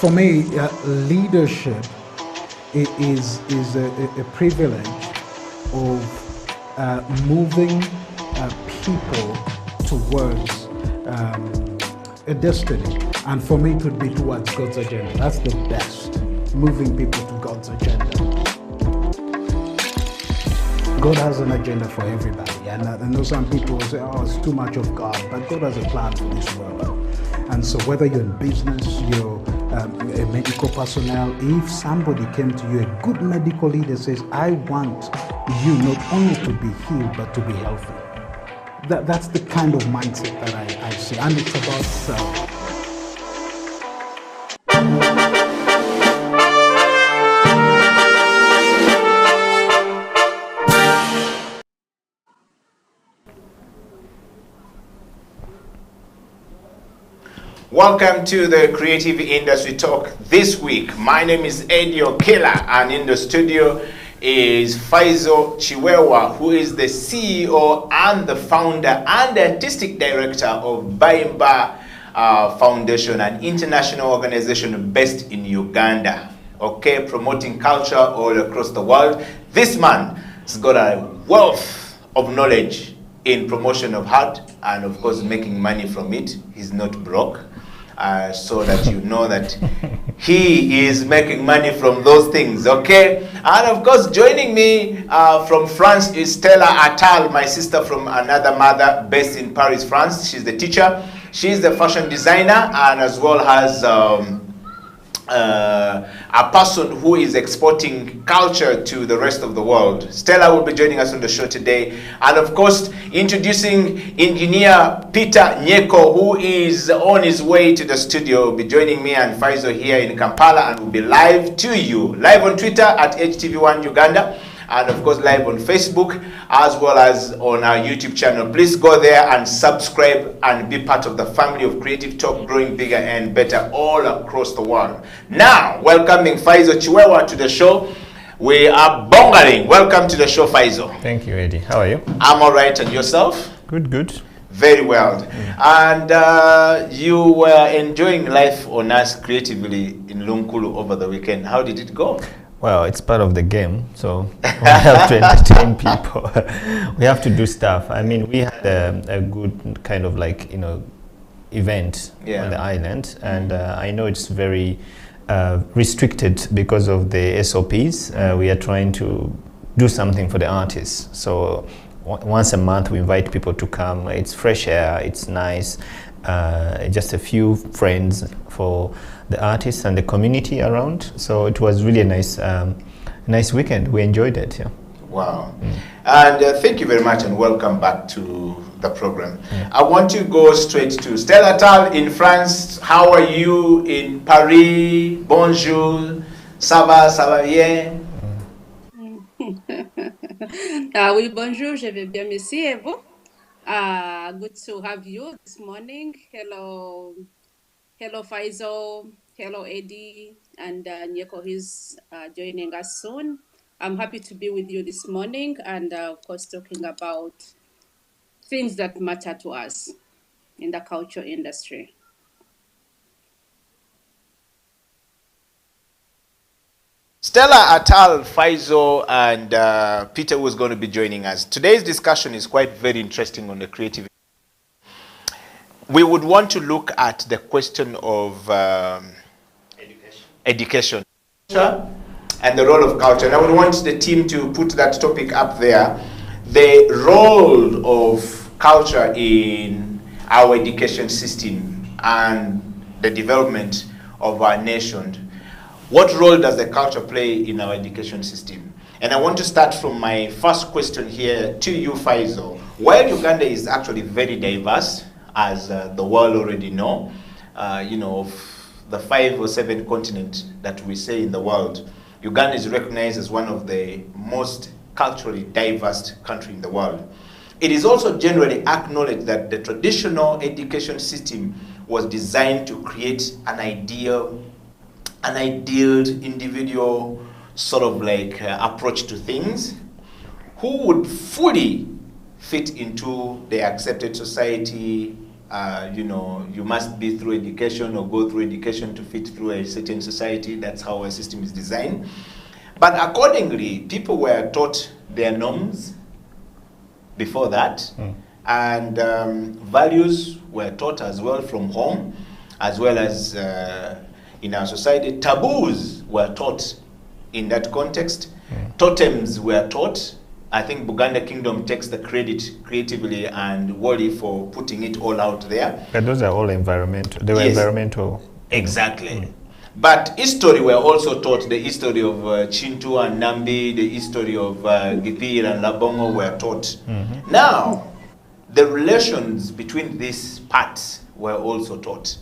For me, leadership is a privilege of moving people towards a destiny. And for me, it would be towards God's agenda. That's the best, moving people to God's agenda. God has an agenda for everybody. And I know some people will say, oh, it's too much of God. But God has a plan for this world. And so whether you're in business, you're a medical personnel, if somebody came to you, a good medical leader says, I want you not only to be healed, but to be healthy. That's the kind of mindset that I see. And it's about self. Welcome to the Creative Industry Talk this week. My name is Eddie Okela, and in the studio is Faizo Chiwewa, who is the CEO and the founder and the artistic director of Bayimba Foundation, an international organization based in Uganda, okay, promoting culture all across the world. This man has got a wealth of knowledge in promotion of art and of course making money from it. He's not broke. So that you know that he is making money from those things, okay? And of course, joining me from France is Stella Attal, my sister from another mother based in Paris, France. She's the teacher. She's the fashion designer and as well as a person who is exporting culture to the rest of the world. Stella will be joining us on the show today. And of course, introducing engineer Peter Nyeko, who is on his way to the studio, will be joining me and Faizo here in Kampala and will be live to you. Live on Twitter at HTV1 Uganda. And of course live on Facebook as well as on our YouTube channel. Please go there and subscribe and be part of the family of Creative Talk, growing bigger and better all across the world. Now, welcoming Faizo Chiwewa to the show. We are bongering. Welcome to the show, Faizo. Thank you, Eddie. How are you? I'm all right, and yourself? Good, good. Very well. And you were enjoying life on us creatively in Lunkulu over the weekend. How did it go? Well, it's part of the game, so we have to entertain people. We have to do stuff. I mean, we had a good kind of like, event on the island, and I know it's very restricted because of the SOPs. We are trying to do something for the artists. So once a month we invite people to come. It's fresh air, it's nice, just a few friends for the artists and the community around. So it was really a nice weekend. We enjoyed it. Yeah. Wow. And thank you very much and welcome back to the program. I want to go straight to Stella Attal in France. How are you in Paris? Bonjour. Ça va, ça va bien? Oui, bonjour, je vais bien, merci. Et vous? Good to have you this morning. Hello, Faizo. Hello, Eddie. And Nyeko is joining us soon. I'm happy to be with you this morning and, of course, talking about things that matter to us in the culture industry. Stella Attal, Faizo, and Peter was going to be joining us. Today's discussion is quite very interesting on the creative. We would want to look at the question of education and the role of culture. And I would want the team to put that topic up there. The role of culture in our education system and the development of our nation. What role does the culture play in our education system? And I want to start from my first question here to you, Faizo. While Uganda is actually very diverse, as the world already know, the 5 or 7 continents that we say in the world, Uganda is recognized as one of the most culturally diverse countries in the world. It is also generally acknowledged that the traditional education system was designed to create an ideal individual sort of like approach to things, who would fully fit into the accepted society. You know, you must be through education or go through education to fit through a certain society. That's how a system is designed. But accordingly, people were taught their norms before that, and values were taught as well from home, as well as in our society. Taboos were taught in that context. Totems were taught. I think Buganda Kingdom takes the credit creatively and Wally for putting it all out there. But those are all environmental. They were environmental. Exactly. But history were also taught. The history of Chintu and Nambi, the history of Gipir and Labongo were taught. Now, the relations between these parts were also taught.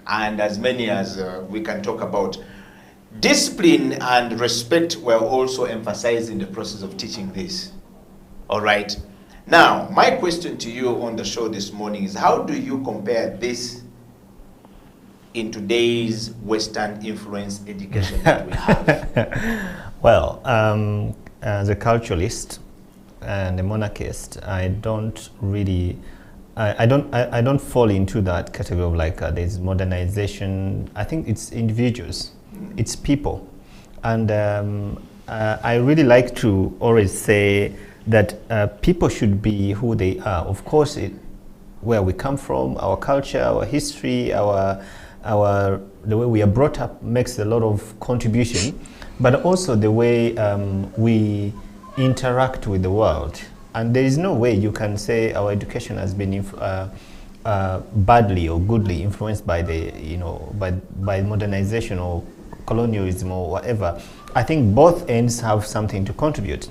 And as many as we can talk about. Discipline and respect were also emphasized in the process of teaching this. All right. Now, my question to you on the show this morning is, how do you compare this in today's Western influence education that we have? Well, as a culturalist and a monarchist, I don't really, I don't fall into that category of like there's modernization. I think it's individuals. It's people, and I really like to always say that people should be who they are. Of course, where we come from, our culture, our history, the way we are brought up makes a lot of contribution, but also the way we interact with the world. And there is no way you can say our education has been badly or goodly influenced by by modernization or colonialism or whatever. I think both ends have something to contribute.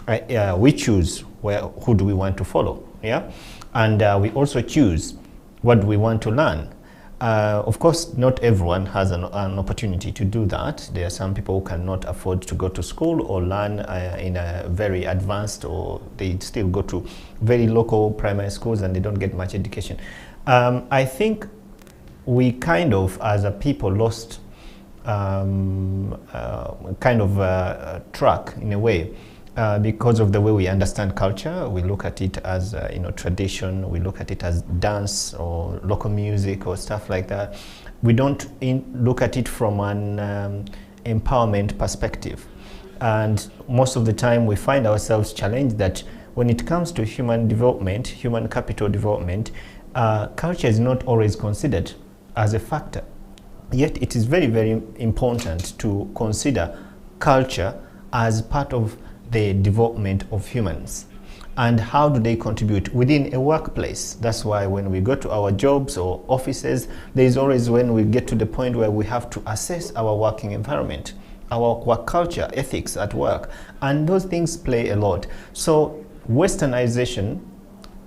We choose who do we want to follow, yeah, and we also choose what we want to learn. Of course, not everyone has an opportunity to do that. There are some people who cannot afford to go to school or learn in a very advanced, or they still go to very local primary schools and they don't get much education. I think we kind of, as a people, lost track in a way because of the way we understand culture. We look at it as tradition. We look at it as dance or local music or stuff like that. We don't look at it from an empowerment perspective, and most of the time we find ourselves challenged that when it comes to human development, human capital development, culture is not always considered as a factor. Yet it is very, very important to consider culture as part of the development of humans. And how do they contribute within a workplace? That's why when we go to our jobs or offices, there is always when we get to the point where we have to assess our working environment, our work culture, ethics at work, and those things play a lot. So Westernization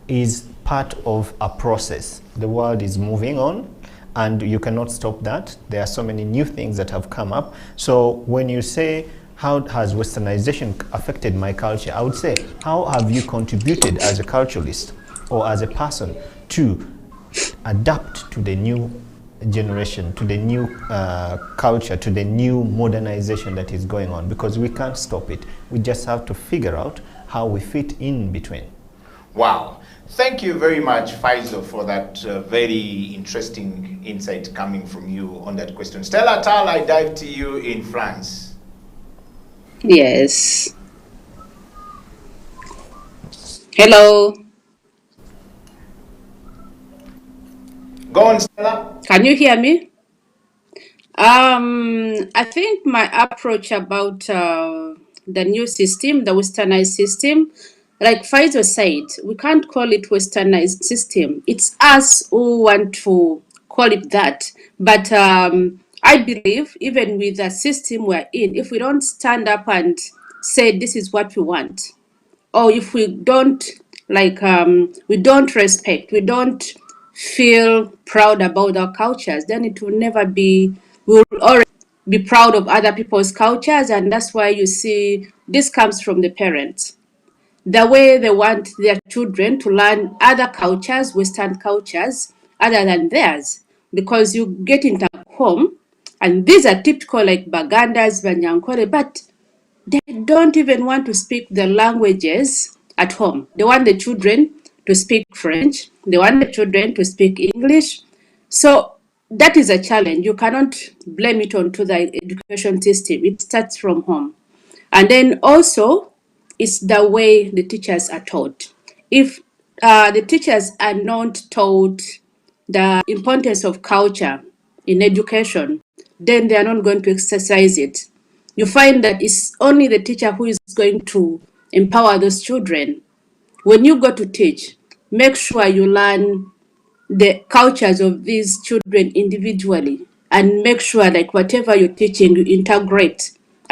is part of a process. The world is moving on, and you cannot stop that. There are so many new things that have come up. So when you say, how has Westernization affected my culture? I would say, how have you contributed as a culturalist or as a person to adapt to the new generation, to the new culture, to the new modernization that is going on? Because we can't stop it. We just have to figure out how we fit in between. Wow. Thank you very much, Faizo, for that very interesting insight coming from you on that question. Stella Tal, I dive to you in France. Yes. Hello. Go on, Stella. Can you hear me? I think my approach about the new system, the westernized system, like Pfizer said, we can't call it westernized system. It's us who want to call it that. But I believe even with the system we're in, if we don't stand up and say this is what we want, or if we don't we don't respect, we don't feel proud about our cultures, then it will never be, we will already be proud of other people's cultures. And that's why you see this comes from the parents. The way they want their children to learn other cultures, Western cultures, other than theirs. Because you get into home, and these are typical like Bagandas, Banyankore, but they don't even want to speak the languages at home. They want the children to speak French. They want the children to speak English. So that is a challenge. You cannot blame it onto the education system. It starts from home. And then also, it's the way the teachers are taught. If the teachers are not taught the importance of culture in education, then they are not going to exercise it. You find that it's only the teacher who is going to empower those children. When you go to teach, make sure you learn the cultures of these children individually, and make sure like whatever you're teaching, you integrate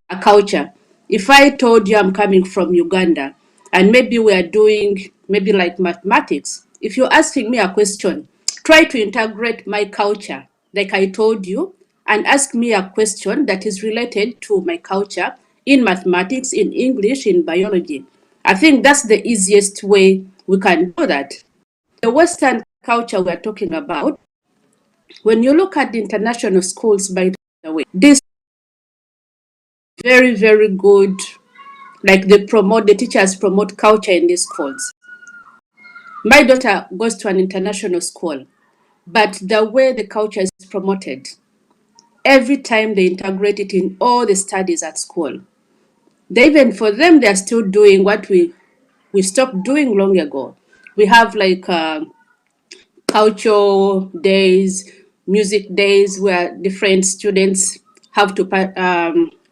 a culture. If I told you I'm coming from Uganda and maybe we are doing maybe like mathematics, if you're asking me a question, try to integrate my culture like I told you, and ask me a question that is related to my culture in mathematics, in English, in biology. I think that's the easiest way we can do that. The Western culture we're talking about, when you look at the international schools, by the way, this very, very good, like the teachers promote culture in these schools. My daughter goes to an international school, but the way the culture is promoted, every time they integrate it in all the studies at school. Even for them, they're still doing what we stopped doing long ago. We have like cultural days, music days, where different students have to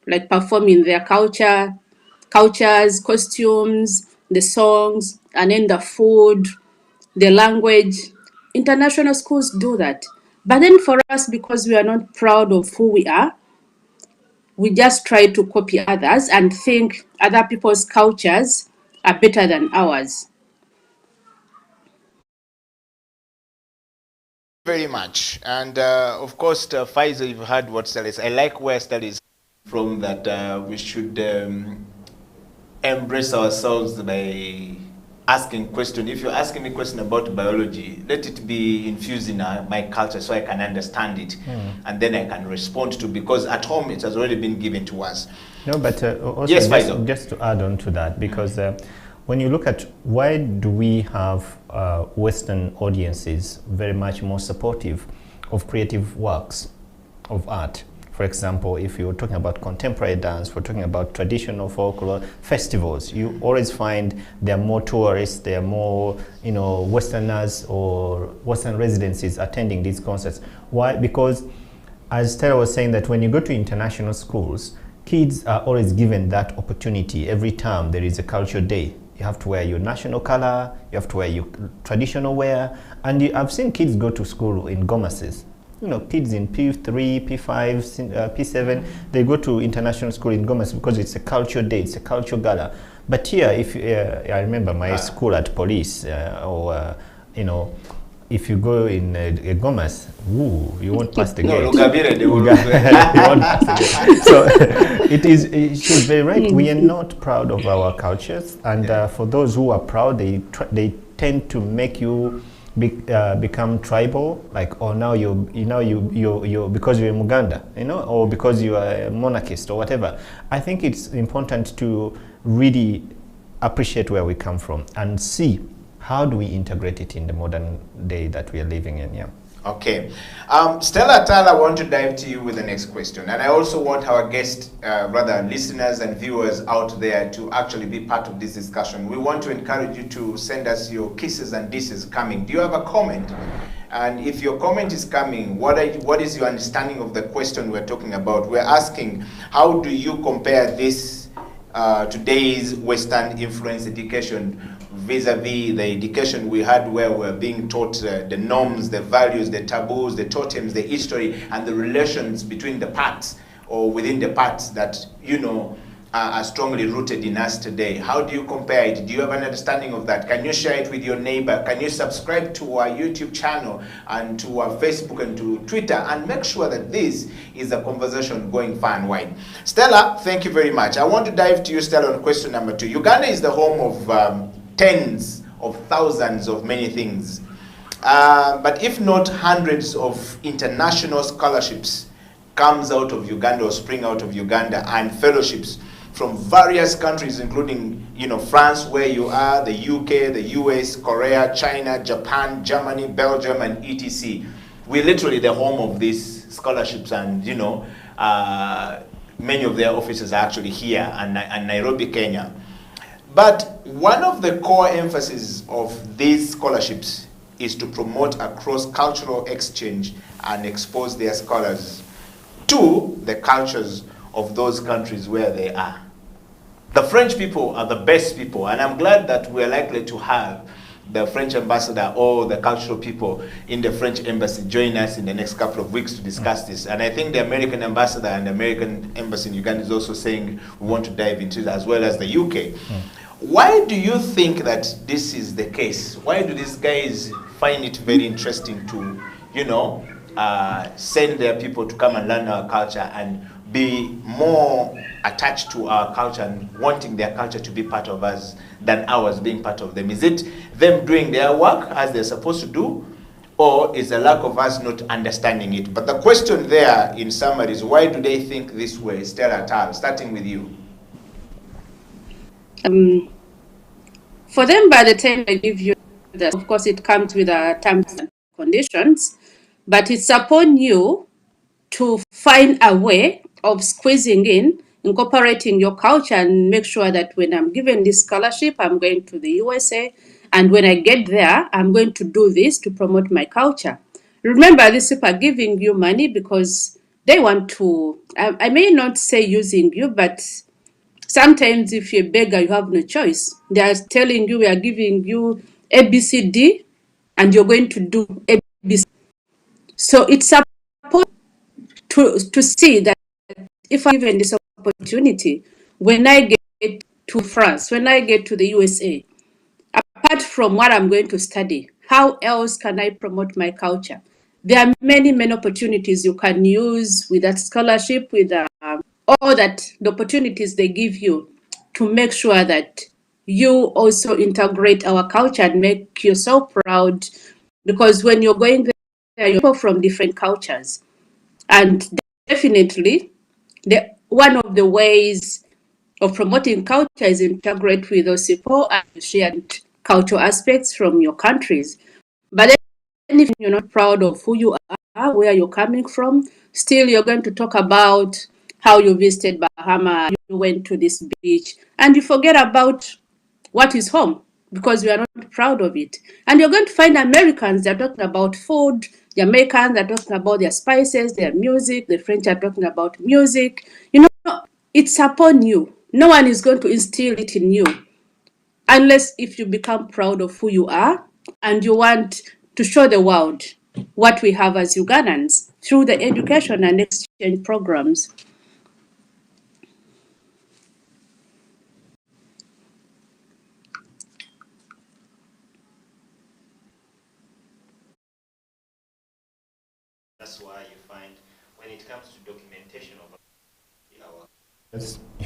like perform in their cultures, costumes, the songs, and then the food, the language. International schools do that. But then for us, because we are not proud of who we are, we just try to copy others and think other people's cultures are better than ours. Very much. And of course, Pfizer, you've heard what studies. I like where studies from that we should embrace ourselves by asking question. If you're asking me a question about biology, let it be infused in my culture so I can understand it, and then I can respond to, because at home it has already been given to us. No, but also yes, just to add on to that, because when you look at why do we have Western audiences very much more supportive of creative works of art? For example, if you're talking about contemporary dance, we're talking about traditional folklore festivals, you always find there are more tourists, there are more, Westerners or Western residencies attending these concerts. Why? Because, as Stella was saying, that when you go to international schools, kids are always given that opportunity. Every time there is a culture day, you have to wear your national color, you have to wear your traditional wear, and I've seen kids go to school in gomases. Kids in P3, P5, P7, they go to international school in Gomas because it's a culture day, it's a culture gala. But here, if I remember my school at police, if you go in a Gomas, you won't pass the gate. You won't pass the gate. So she's very right. We are not proud of our cultures, and for those who are proud, they tend to make you become tribal, like, or now you because you're in Uganda, or because you are a monarchist or whatever. I think it's important to really appreciate where we come from and see how do we integrate it in the modern day that we are living in. Okay. Stella Tyler, I want to dive to you with the next question. And I also want our guest, listeners and viewers out there to actually be part of this discussion. We want to encourage you to send us your kisses and disses coming. Do you have a comment? And if your comment is coming, what is your understanding of the question we're talking about? We're asking, how do you compare this today's Western influence education vis-a-vis the education we had, where we're being taught the norms, the values, the taboos, the totems, the history, and the relations between the parts or within the parts that, are strongly rooted in us today. How do you compare it? Do you have an understanding of that? Can you share it with your neighbor? Can you subscribe to our YouTube channel and to our Facebook and to Twitter, and make sure that this is a conversation going far and wide? Stella, thank you very much. I want to dive to you, Stella, on question number 2. Uganda is the home of tens of thousands of many things. But if not hundreds of international scholarships comes out of Uganda or spring out of Uganda, and fellowships from various countries, including, France, where you are, the UK, the US, Korea, China, Japan, Germany, Belgium, and etc. We're literally the home of these scholarships, and many of their offices are actually here and Nairobi, Kenya. But one of the core emphases of these scholarships is to promote a cross-cultural exchange and expose their scholars to the cultures of those countries where they are. The French people are the best people, and I'm glad that we're likely to have the French ambassador or the cultural people in the French embassy join us in the next couple of weeks to discuss this. And I think the American ambassador and the American embassy in Uganda is also saying we want to dive into it, as well as the UK. Why do you think that this is the case? Why do these guys find it very interesting to, send their people to come and learn our culture and be more attached to our culture and wanting their culture to be part of us than ours being part of them? Is it them doing their work as they're supposed to do, or is the lack of us not understanding it? But the question there in summary is, why do they think this way? Stella Tal, starting with you. For them, by the time I give you this, of course, it comes with terms and conditions, but it's upon you to find a way of squeezing in, incorporating your culture, and make sure that when I'm given this scholarship, I'm going to the USA, and when I get there, I'm going to do this to promote my culture. Remember, these people are giving you money because they want to, I may not say using you, but sometimes if you're a beggar, you have no choice. They are telling you, we are giving you ABCD, and you're going to do ABC. So it's supposed to see that if I'm given this opportunity, when I get to France, when I get to the USA, apart from what I'm going to study, how else can I promote my culture? There are many, many opportunities you can use with that scholarship, with all that the opportunities they give you to make sure that you also integrate our culture and make yourself proud. Because when you're going there, you're people from different cultures. And definitely, one of the ways of promoting culture is integrate with those people and share cultural aspects from your countries. But then if you're not proud of who you are, where you're coming from, still you're going to talk about how you visited Bahama, you went to this beach, and you forget about what is home because we are not proud of it. And you're going to find Americans, they're talking about food, the Americans are talking about their spices, their music, the French are talking about music. It's upon you. No one is going to instill it in you unless if you become proud of who you are and you want to show the world what we have as Ugandans through the education and exchange programs. That's why you find when it comes to documentation of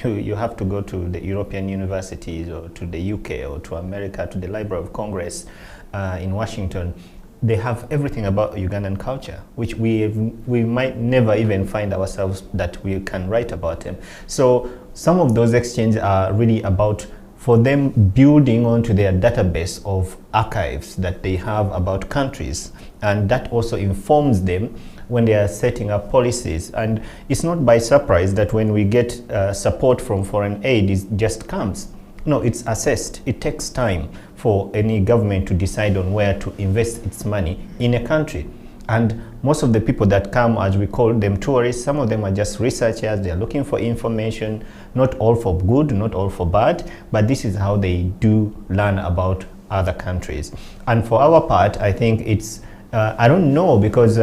you have to go to the European universities or to the UK or to America, to the Library of Congress in Washington. They have everything about Ugandan culture, which we might never even find ourselves that we can write about them. So some of those exchanges are really about for them building onto their database of archives that they have about countries, and that also informs them when they are setting up policies. And it's not by surprise that when we get support from foreign aid, it just comes. No, it's assessed. It takes time for any government to decide on where to invest its money in a country. And most of the people that come, as we call them tourists, some of them are just researchers. They're looking for information, not all for good, not all for bad, but this is how they do learn about other countries. And for our part, I think it's, I don't know, because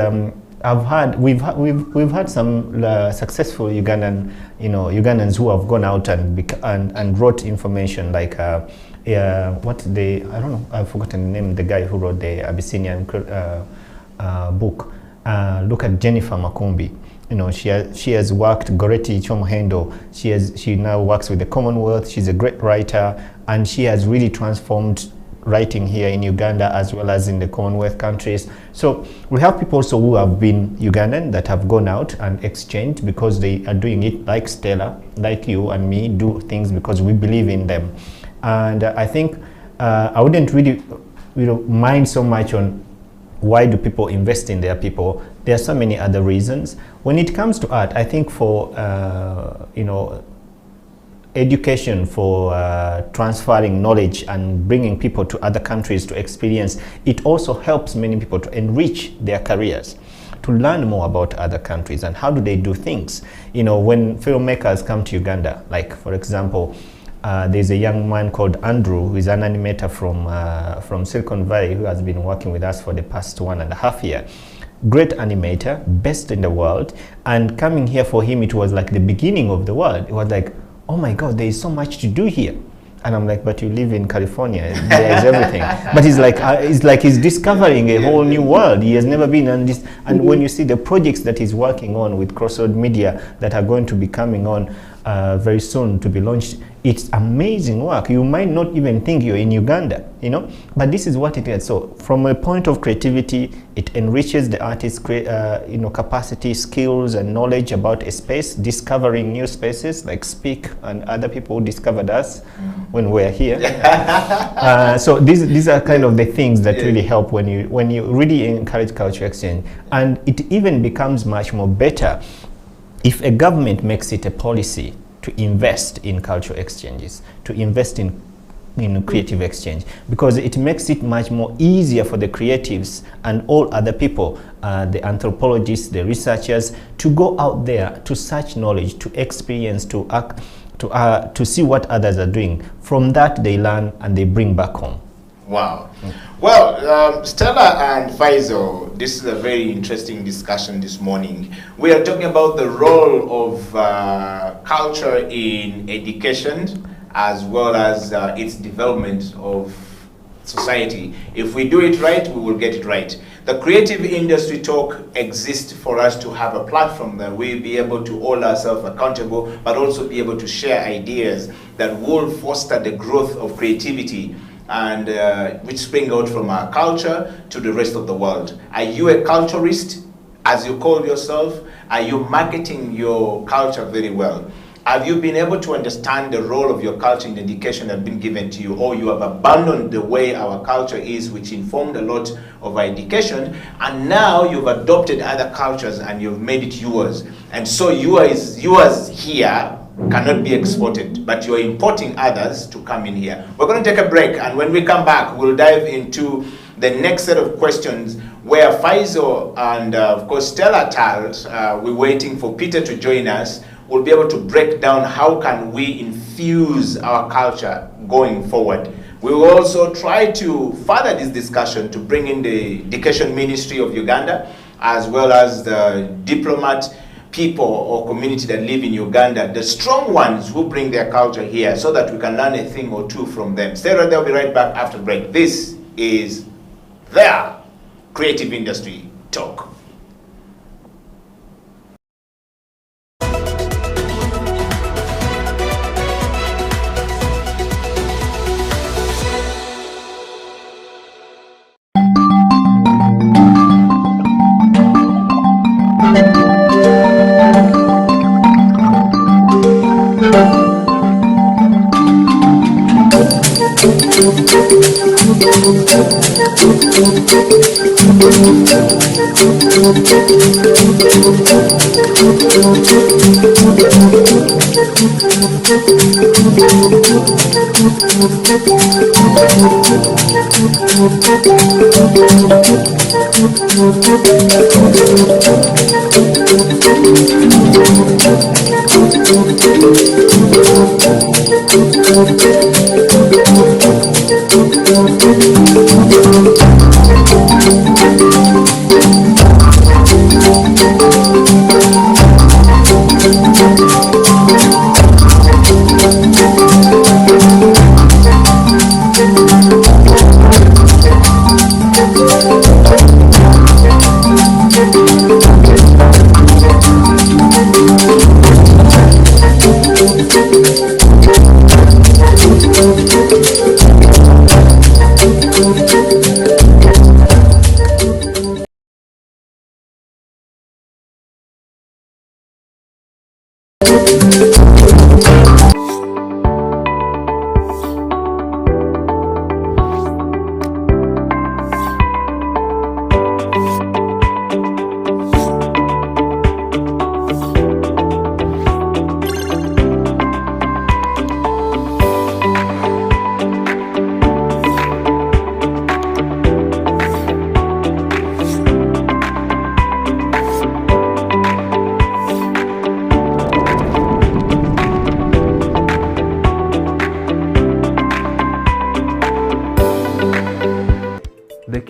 we've had some successful Ugandans who have gone out and wrote information like I don't know, I've forgotten the name, the guy who wrote the Abyssinian book. Look at Jennifer Makumbi. She has worked, Goretti Chomohendo, she now works with the Commonwealth. She's a great writer, and she has really transformed writing here in Uganda as well as in the Commonwealth countries. So we have people also who have been Ugandan that have gone out and exchanged because they are doing it like Stella, like you and me, do things because we believe in them. And I think I wouldn't really mind so much on why do people invest in their people. There are so many other reasons. When it comes to art, I think for education, for transferring knowledge and bringing people to other countries to experience, it also helps many people to enrich their careers, to learn more about other countries and how do they do things. When filmmakers come to Uganda, like for example, there's a young man called Andrew, who is an animator from Silicon Valley, who has been working with us for the past 1.5 years. Great animator, best in the world, and coming here for him, it was like the beginning of the world. It was like, oh my God, there is so much to do here. And I'm like, but you live in California, there is everything. But it's like he's discovering a whole new world. He has never been on this. And when you see the projects that he's working on with Crossroad Media that are going to be coming on very soon to be launched, it's amazing work. You might not even think you're in Uganda, but this is what it is. So from a point of creativity, it enriches the artist's capacity, skills, and knowledge about a space, discovering new spaces like Speak and other people who discovered us when we're here. So these are kind of the things that really help when you really encourage culture exchange. And it even becomes much more better if a government makes it a policy to invest in cultural exchanges, to invest in creative exchange, because it makes it much more easier for the creatives and all other people, the anthropologists, the researchers, to go out there to search knowledge, to experience, to act, to see what others are doing. From that, they learn and they bring back home. Wow. Well, Stella and Faisal, this is a very interesting discussion this morning. We are talking about the role of culture in education as well as its development of society. If we do it right, we will get it right. The Creative Industry Talk exists for us to have a platform that we'll be able to hold ourselves accountable, but also be able to share ideas that will foster the growth of creativity and which spring out from our culture to the rest of the world. Are you a culturist, as you call yourself? Are you marketing your culture very well? Have you been able to understand the role of your culture in the education that has been given to you, or you have abandoned the way our culture is, which informed a lot of our education, and now you've adopted other cultures and you've made it yours, and so yours here cannot be exported, but you're importing others to come in here. We're going to take a break, and when we come back, we'll dive into the next set of questions where Faisal and of course Stella Talt, we're waiting for Peter to join us. We'll be able to break down how can we infuse our culture going forward. We will also try to further this discussion to bring in the Education Ministry of Uganda, as well as the diplomat people or community that live in Uganda, the strong ones who bring their culture here, so that we can learn a thing or two from them. Stay right there, we'll be right back after break. This is their Creative Industry Talk.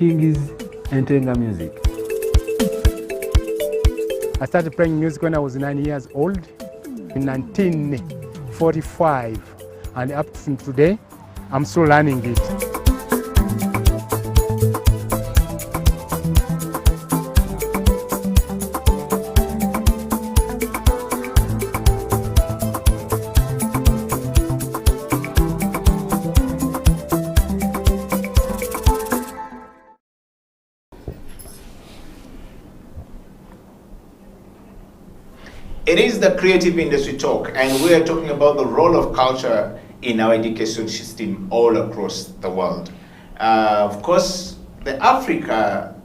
King's Entenga music. I started playing music when I was 9 years old in 1945, and up to today, I'm still learning it. It is the Creative Industry Talk, and we are talking about the role of culture in our education system all across the world. Of course, the Africa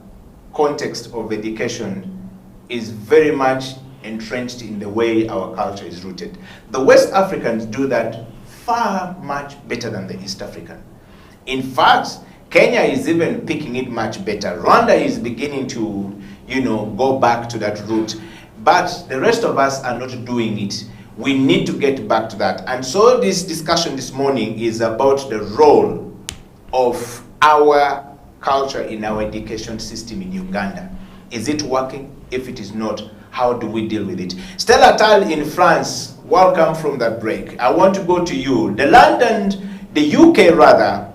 context of education is very much entrenched in the way our culture is rooted. The West Africans do that far much better than the East African. In fact, Kenya is even picking it much better. Rwanda is beginning to, go back to that route. But the rest of us are not doing it. We need to get back to that. And so this discussion this morning is about the role of our culture in our education system in Uganda. Is it working? If it is not, how do we deal with it? Stella Tal in France, welcome from that break. I want to go to you. The UK rather,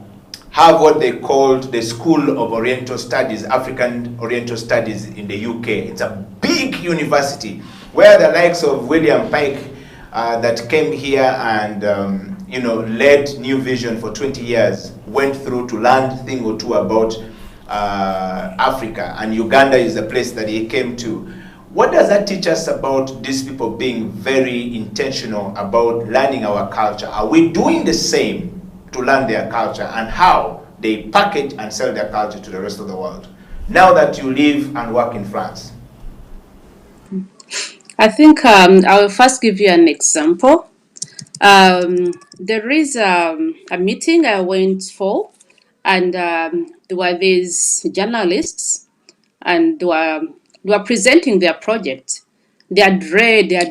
have what they called the School of Oriental Studies, African Oriental Studies in the UK. It's a big university where the likes of William Pike that came here and led New Vision for 20 years, went through to learn a thing or two about Africa, and Uganda is a place that he came to. What does that teach us about these people being very intentional about learning our culture? Are we doing the same to learn their culture, and how they package and sell their culture to the rest of the world? Now that you live and work in France. I think I will first give you an example. There is a meeting I went for, and there were these journalists, and they were presenting their project. They had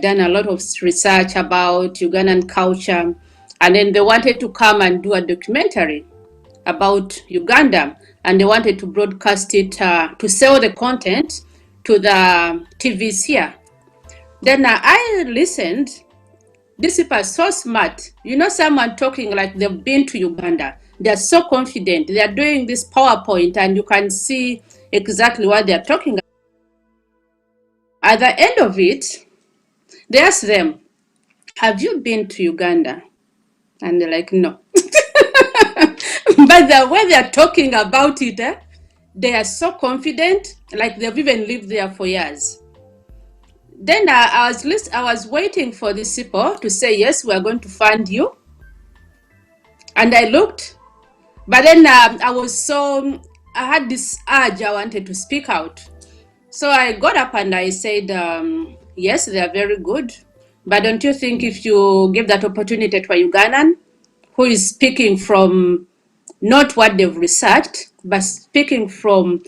done a lot of research about Ugandan culture, and then they wanted to come and do a documentary about Uganda, and they wanted to broadcast it to sell the content to the TVs here. Then I listened. These people are so smart. Someone talking like they've been to Uganda. They're so confident. They are doing this PowerPoint, and you can see exactly what they're talking about. At the end of it, they asked them, have you been to Uganda? And they're like, no. But the way they're talking about it, they are so confident, like they've even lived there for years. Then I was waiting for these people to say, yes, we're going to fund you. And I looked, but then I had this urge, I wanted to speak out. So I got up and I said, yes, they are very good. But don't you think if you give that opportunity to a Ugandan who is speaking from not what they've researched, but speaking from,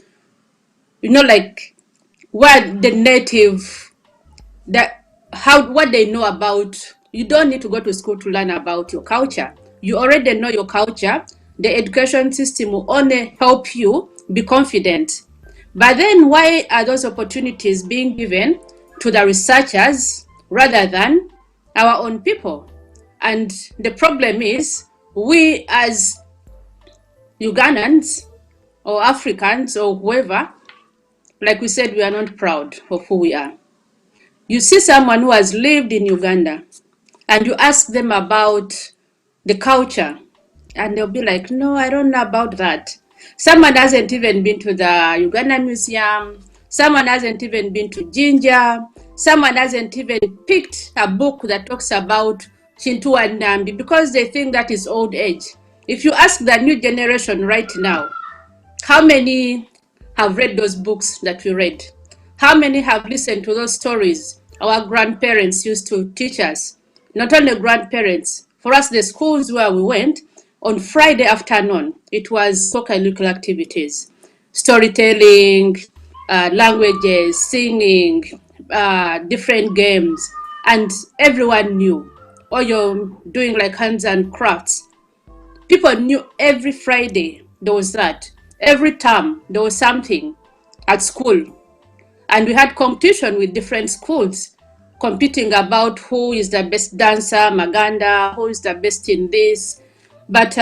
like what the native, what they know about, you don't need to go to school to learn about your culture. You already know your culture. The education system will only help you be confident. But then why are those opportunities being given to the researchers rather than our own people? And the problem is, we as Ugandans or Africans or whoever, like we said, we are not proud of who we are. You see someone who has lived in Uganda and you ask them about the culture and they'll be like, no, I don't know about that. Someone hasn't even been to the Uganda Museum. Someone hasn't even been to Jinja. Someone hasn't even picked a book that talks about Shintu and Nambi because they think that is old age. If you ask the new generation right now, how many have read those books that we read? How many have listened to those stories our grandparents used to teach us? Not only grandparents, for us, the schools where we went, on Friday afternoon, it was co-curricular activities, storytelling, languages, singing, different games, and everyone knew. Or you're doing like hands and crafts. People knew every Friday there was that. every term there was something at school, and we had competition with different schools, competing about who is the best dancer, Maganda, who is the best in this. But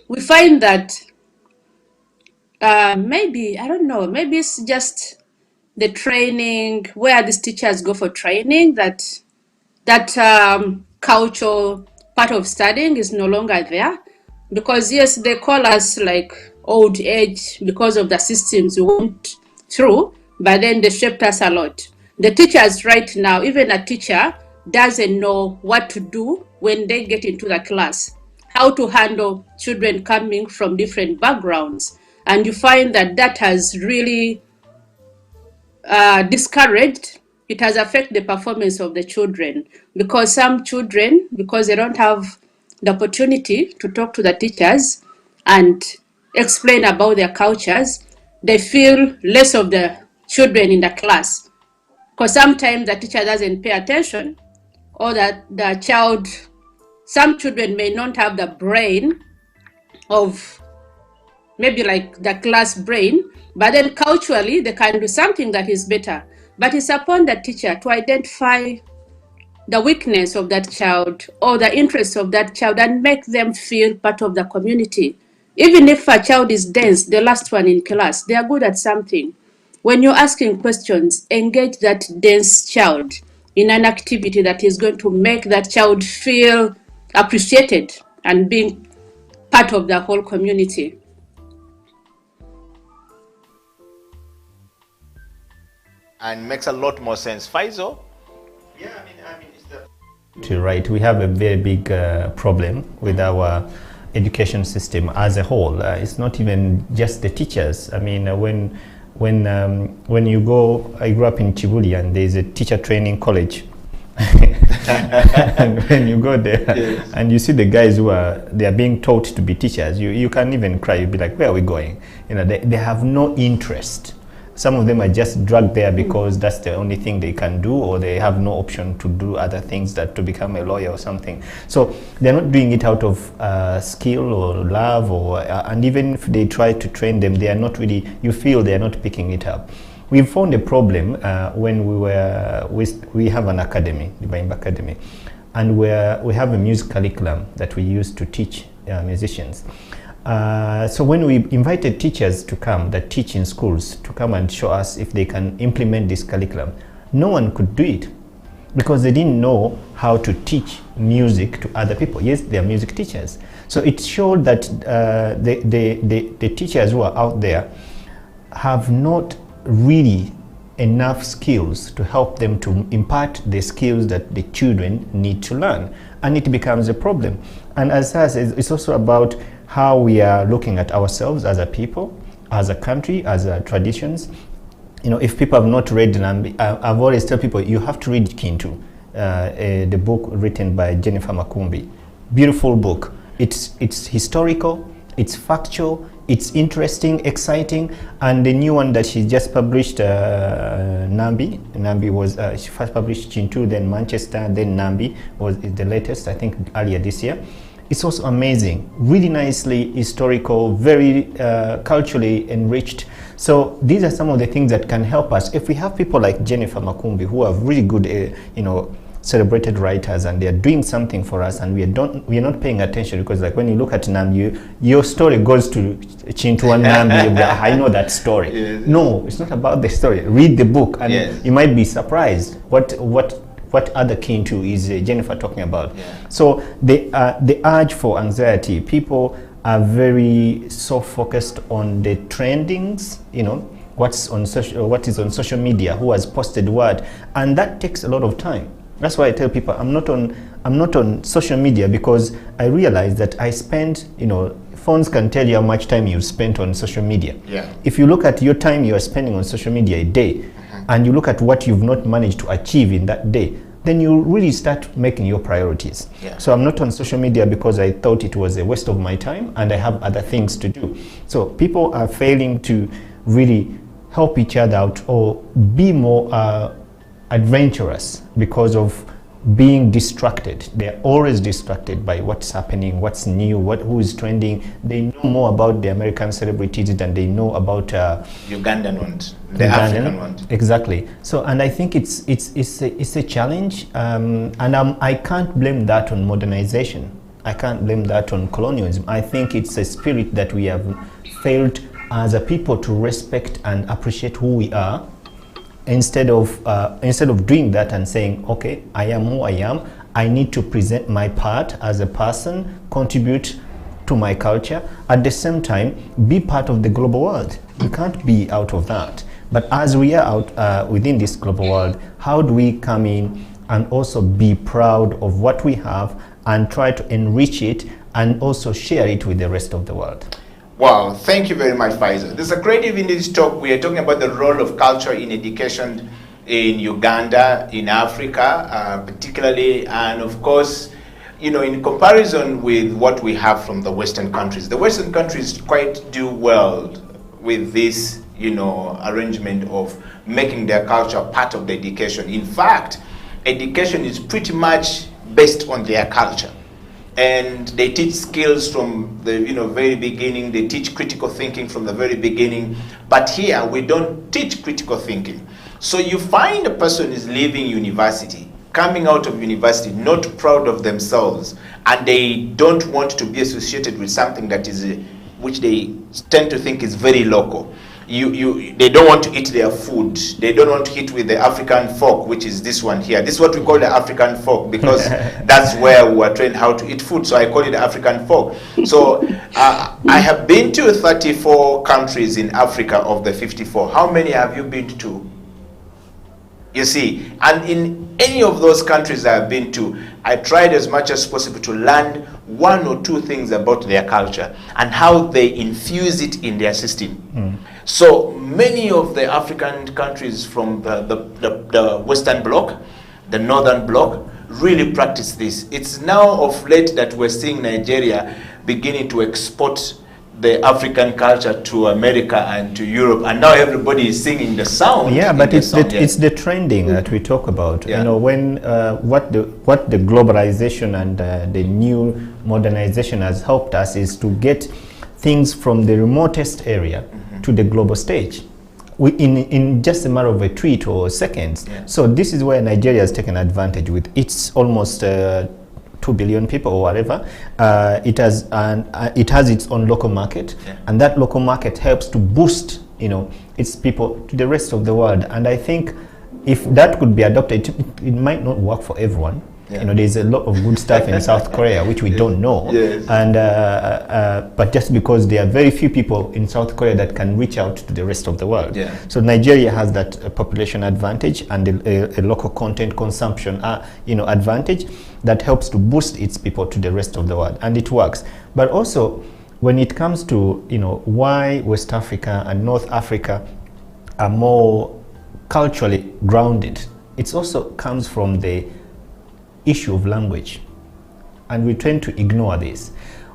we find that maybe, I don't know, maybe it's just the training, where these teachers go for training, that cultural part of studying is no longer there. Because yes, they call us like old age because of the systems we went through, but then they shaped us a lot. The teachers right now, even a teacher doesn't know what to do when they get into the class, how to handle children coming from different backgrounds. And you find that that has really discouraged, it has affected the performance of the children, because some children, because they don't have the opportunity to talk to the teachers and explain about their cultures, they feel less of the children in the class, because sometimes the teacher doesn't pay attention, or that the child, some children may not have the brain of maybe like the class brain, but then culturally they can do something that is better. But it's upon the teacher to identify the weakness of that child or the interests of that child and make them feel part of the community. Even if a child is dense, the last one in class, they are good at something. When you're asking questions, engage that dense child in an activity that is going to make that child feel appreciated and being part of the whole community. And makes a lot more sense. Faisal? Yeah, I mean, it's the... Right, we have a very big problem with our education system as a whole. It's not even just the teachers. I mean, when you go, I grew up in Chibuli, and there's a teacher training college. And when you go there, yes, and you see the guys who are being taught to be teachers, you can't even cry. You'll be like, where are we going? You know, they have no interest. Some of them are just dragged there because that's the only thing they can do, or they have no option to do other things, that to become a lawyer or something. So they're not doing it out of skill or love, or and even if they try to train them, they are not really, you feel they are not picking it up. We found a problem when we have an academy, the Bimba Academy, and we have a music curriculum that we use to teach musicians. So when we invited teachers to come that teach in schools to come and show us if they can implement this curriculum, no one could do it because they didn't know how to teach music to other people. Yes, they are music teachers. So it showed that the teachers who are out there have not really enough skills to help them to impart the skills that the children need to learn, and it becomes a problem. And as such, it's also about how we are looking at ourselves as a people, as a country, as traditions. You know, if people have not read Nambi, I've always tell people, you have to read Kintu, the book written by Jennifer Makumbi. Beautiful book. It's historical, it's factual, it's interesting, exciting, and the new one that she just published, Nambi was, she first published Kintu, then Manchester, then Nambi was the latest, I think earlier this year. It's also amazing, really nicely historical, very culturally enriched. So these are some of the things that can help us. If we have people like Jennifer Makumbi, who are really good, celebrated writers, and they are doing something for us, and we are not paying attention, because like when you look at Nambi, your story goes to Kintu and Nambi. I know that story. Yes. No, it's not about the story. Read the book, and yes, you might be surprised what other Kintu is Jennifer talking about. Yeah. So the urge for anxiety, people are very so focused on the trendings, what is on social media, who has posted what, and that takes a lot of time. That's why I tell people I'm not on social media, because I realize that I spend, phones can tell you how much time you've spent on social media. Yeah. If you look at your time you are spending on social media a day, and you look at what you've not managed to achieve in that day, then you really start making your priorities. Yeah. So I'm not on social media because I thought it was a waste of my time and I have other things to do. So people are failing to really help each other out or be more adventurous because of being distracted. They're always distracted by what's happening, what's new, who is trending. They know more about the American celebrities than they know about Ugandan ones, the African ones. Exactly. So, and I think it's a challenge, and I can't blame that on modernization. I can't blame that on colonialism. I think it's a spirit that we have failed as a people to respect and appreciate who we are. Instead of doing that and saying, okay, I am who I am, I need to present my part as a person, contribute to my culture, at the same time, be part of the global world. You can't be out of that. But as we are out within this global world, how do we come in and also be proud of what we have and try to enrich it and also share it with the rest of the world? Wow, thank you very much, Faisal. This is a creative in this talk. We are talking about the role of culture in education in Uganda, in Africa, particularly, and of course, you know, in comparison with what we have from the Western countries. The Western countries quite do well with this, you know, arrangement of making their culture part of the education. In fact, education is pretty much based on their culture. And they teach skills from the very beginning. They teach critical thinking from the very beginning. But here, we don't teach critical thinking. So you find a person is leaving university, coming out of university, not proud of themselves, and they don't want to be associated with something that is, which they tend to think is very local. They don't want to eat their food. They don't want to eat with the African folk, which is this one here. This is what we call the African folk, because that's where we were trained how to eat food. So I call it the African folk. So I have been to 34 countries in Africa of the 54. How many have you been to? You see, and in any of those countries I have been to, I tried as much as possible to learn one or two things about their culture and how they infuse it in their system. So many of the African countries from the Western Bloc, the Northern Bloc, really practice this. It's now of late that we're seeing Nigeria beginning to export the African culture to America and to Europe, and now everybody is singing the sound. Yeah, but it's the trending that we talk about. Yeah. You know, when what the globalization and the new modernization has helped us is to get things from the remotest area to the global stage. In just a matter of a tweet or seconds. Yeah. So this is where Nigeria has taken advantage with its almost 2 billion people or whatever. It has its own local market, and that local market helps to boost, you know, its people to the rest of the world. And I think if that could be adopted, it might not work for everyone. Yeah. You know, there's a lot of good stuff in South Korea which we don't know, and but just because there are very few people in South Korea that can reach out to the rest of the world. Yeah. So Nigeria has that population advantage and a local content consumption, advantage that helps to boost its people to the rest of the world, and it works. But also, when it comes to, you know, why West Africa and North Africa are more culturally grounded, it also comes from the issue of language, and we tend to ignore this.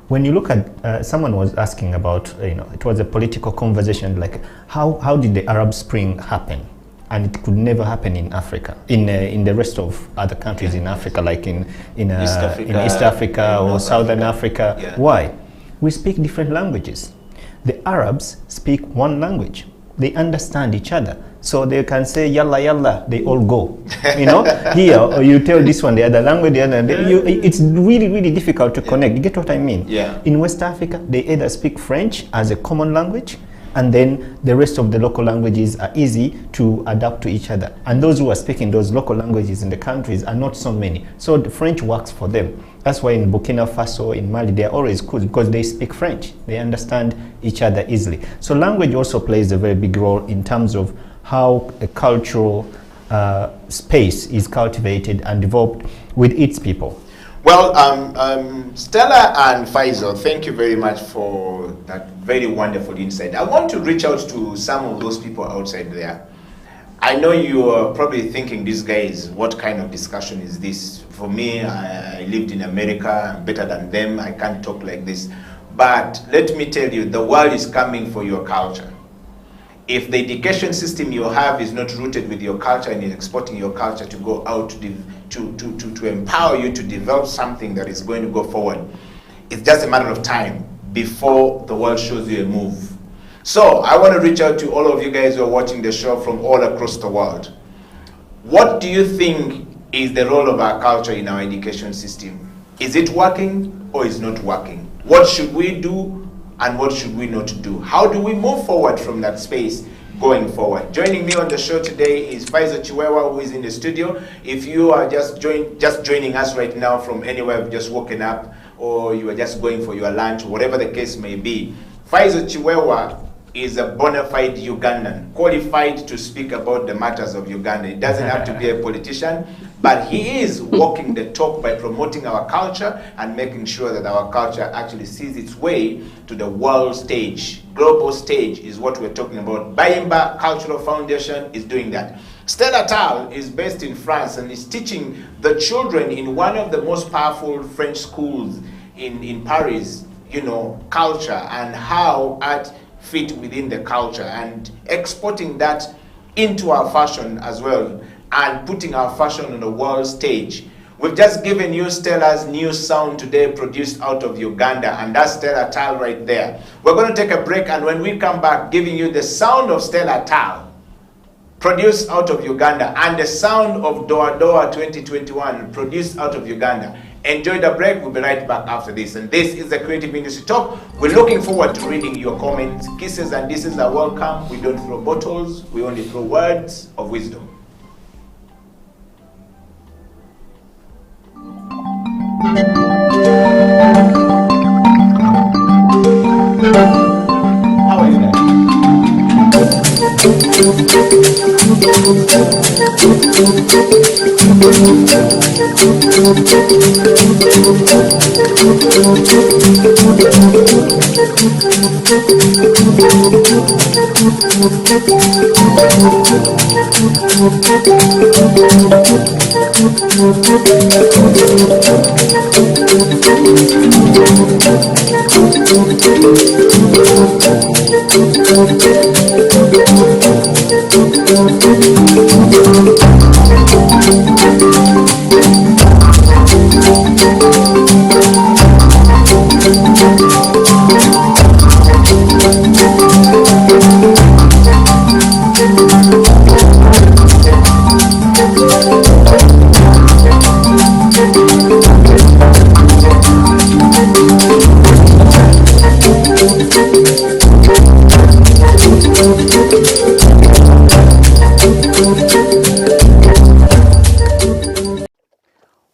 When you look at, someone was asking about, it was a political conversation, like how did the Arab Spring happen? And it could never happen in Africa, in the rest of other countries in Africa, like in East Africa or Southern Africa. Yeah. Why? We speak different languages. The Arabs speak one language. They understand each other. So they can say yalla yalla, they all go. You know, here or you tell this one the other language, the other. It's really, really difficult to connect. You get what I mean? Yeah. In West Africa, they either speak French as a common language, and then the rest of the local languages are easy to adapt to each other. And those who are speaking those local languages in the countries are not so many. So the French works for them. That's why in Burkina Faso, in Mali, they're always good because they speak French. They understand each other easily. So language also plays a very big role in terms of how a cultural space is cultivated and developed with its people. Well, Stella and Faisal, thank you very much for that very wonderful insight. I want to reach out to some of those people outside there. I know you are probably thinking, these guys, what kind of discussion is this? For me, I lived in America, I'm better than them, I can't talk like this. But let me tell you, the world is coming for your culture. if the education system you have is not rooted with your culture and is exporting your culture to go out to empower you to develop something that is going to go forward, it's just a matter of time before the world shows you a move. So I want to reach out to all of you guys who are watching the show from all across the world. What do you think is the role of our culture in our education system? Is it working or is not working? What should we do and what should we not do? How do we move forward from that space going forward? Joining me on the show today is Faizo Chiwewa, who is in the studio. If you are just joining us right now from anywhere, you've just woken up, or you are just going for your lunch, whatever the case may be, Faizo Chiwewa is a bona fide Ugandan, qualified to speak about the matters of Uganda. He doesn't have to be a politician, but he is walking the talk by promoting our culture and making sure that our culture actually sees its way to the world stage. Global stage is what we're talking about. Bayimba Cultural Foundation is doing that. Stella Tal is based in France and is teaching the children in one of the most powerful French schools in Paris, you know, culture and how art fit within the culture, and exporting that into our fashion as well, and putting our fashion on the world stage. We've just given you Stella's new sound today, produced out of Uganda, and that's Stella Tal right there. We're going to take a break, and when we come back, giving you the sound of Stella Tal, produced out of Uganda, and the sound of Doa Doa 2021, produced out of Uganda. Enjoy the break. We'll be right back after this. And this is the Creative Industry Talk. We're looking forward to reading your comments. Kisses and disses are welcome. We don't throw bottles. We only throw words of wisdom. How are you guys?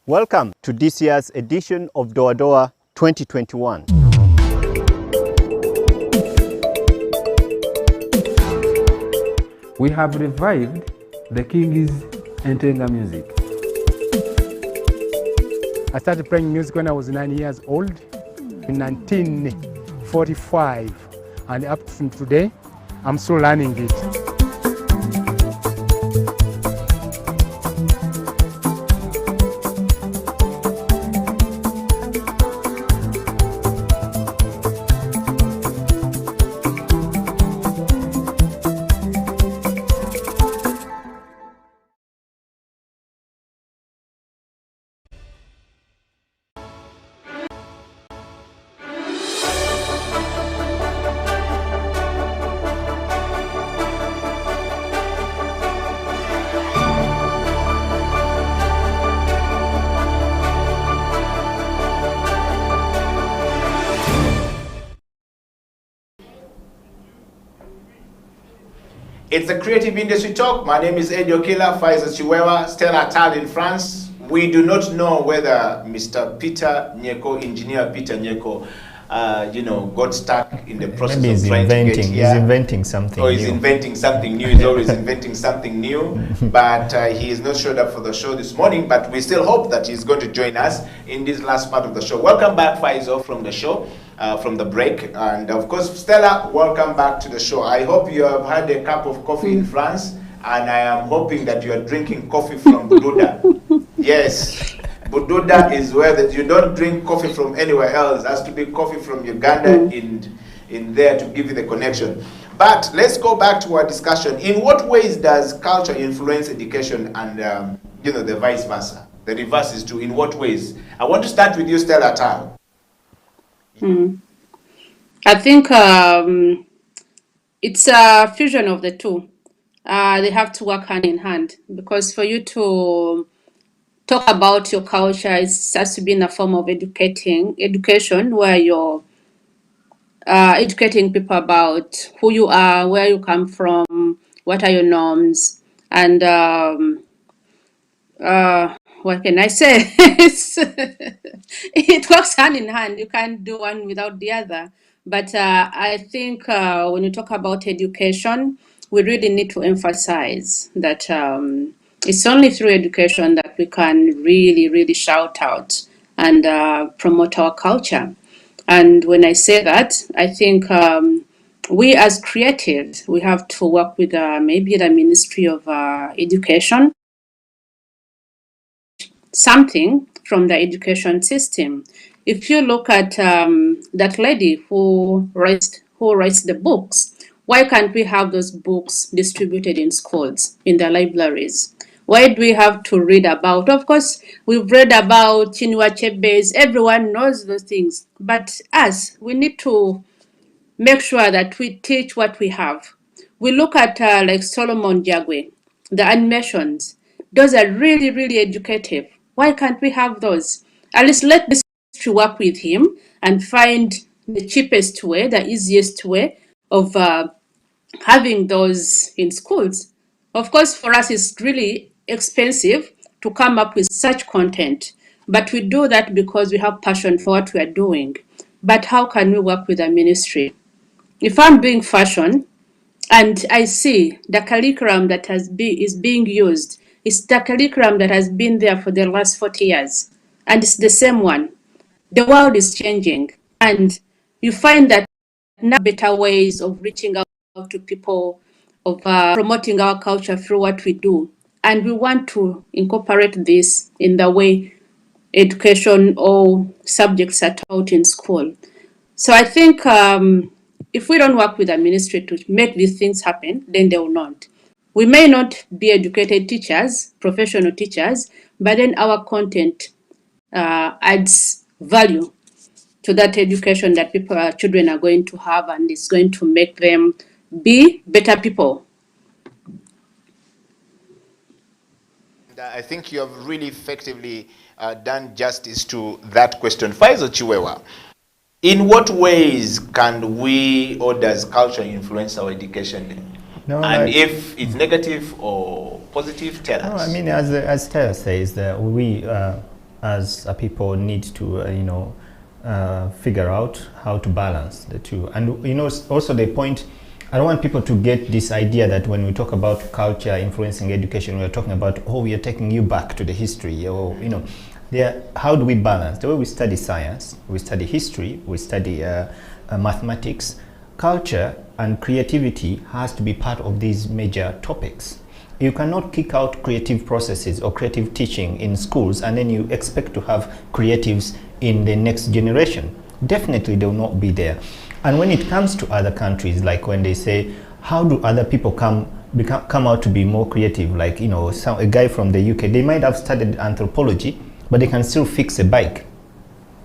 Welcome to this year's edition of Doa Doa 2021. We have revived the King's Entenga music. I started playing music when I was 9 years old in 1945, and up to today, I'm still learning it. It's the Creative Industry Talk. My name is Eddie Okila, Faizo Chiwewa, Stella Tal in France. We do not know whether Mr. Peter Nyeko, Engineer Peter Nyeko, got stuck in the process Maybe of trying to get here. He's inventing something or new. he's inventing something new. He's always inventing something new. But he is not showed up for the show this morning. But we still hope that he's going to join us in this last part of the show. Welcome back, Faizo, from the show. From the break, and of course, Stella, welcome back to the show. I hope you have had a cup of coffee in France, and I am hoping that you are drinking coffee from Bududa. Yes, Bududa is where that you don't drink coffee from anywhere else. It has to be coffee from Uganda in there to give you the connection. But let's go back to our discussion. In what ways does culture influence education and, the vice versa? The reverse is true. In what ways? I want to start with you, Stella Tao. I think it's a fusion of the two. They have to work hand in hand, because for you to talk about your culture, it has to be in a form of education where you're educating people about who you are, where you come from, what are your norms, and what can I say? It works hand in hand. You can't do one without the other. But I think when you talk about education, we really need to emphasize that it's only through education that we can really, really shout out and promote our culture. And when I say that, I think we as creatives, we have to work with maybe the Ministry of Education, something from the education system. If you look at that lady who writes the books, why can't we have those books distributed in schools, in the libraries? Why do we have to read about? Of course, we've read about Chinua Achebe's, everyone knows those things. But us, we need to make sure that we teach what we have. We look at like Solomon Jagwe, the animations. Those are really, really educative. Why can't we have those? At least let this work with him and find the cheapest way, the easiest way of having those in schools. Of course, for us, it's really expensive to come up with such content, but we do that because we have passion for what we are doing. But how can we work with a ministry? If I'm doing fashion and I see the curriculum that is being used, it's the curriculum that has been there for the last 40 years, and it's the same one. The world is changing, and you find that now better ways of reaching out to people, of promoting our culture through what we do. And we want to incorporate this in the way education or subjects are taught in school. So I think if we don't work with the ministry to make these things happen, then they will not. We may not be educated teachers, professional teachers, but then our content adds value to that education that children are going to have, and it's going to make them be better people. I think you have really effectively done justice to that question. Faizo Chiwewa, in what ways can we, or does culture influence our education? No, and if it's negative or positive, tell us. I mean, as Tara says, that we as a people need to figure out how to balance the two. And also the point, I don't want people to get this idea that when we talk about culture influencing education, we're talking about, we are taking you back to the history, or how do we balance? The way we study science, we study history, we study mathematics, culture and creativity has to be part of these major topics. You cannot kick out creative processes or creative teaching in schools and then you expect to have creatives in the next generation. Definitely they will not be there. And when it comes to other countries, like when they say, how do other people come out to be more creative? Like, a guy from the UK, they might have studied anthropology, but they can still fix a bike,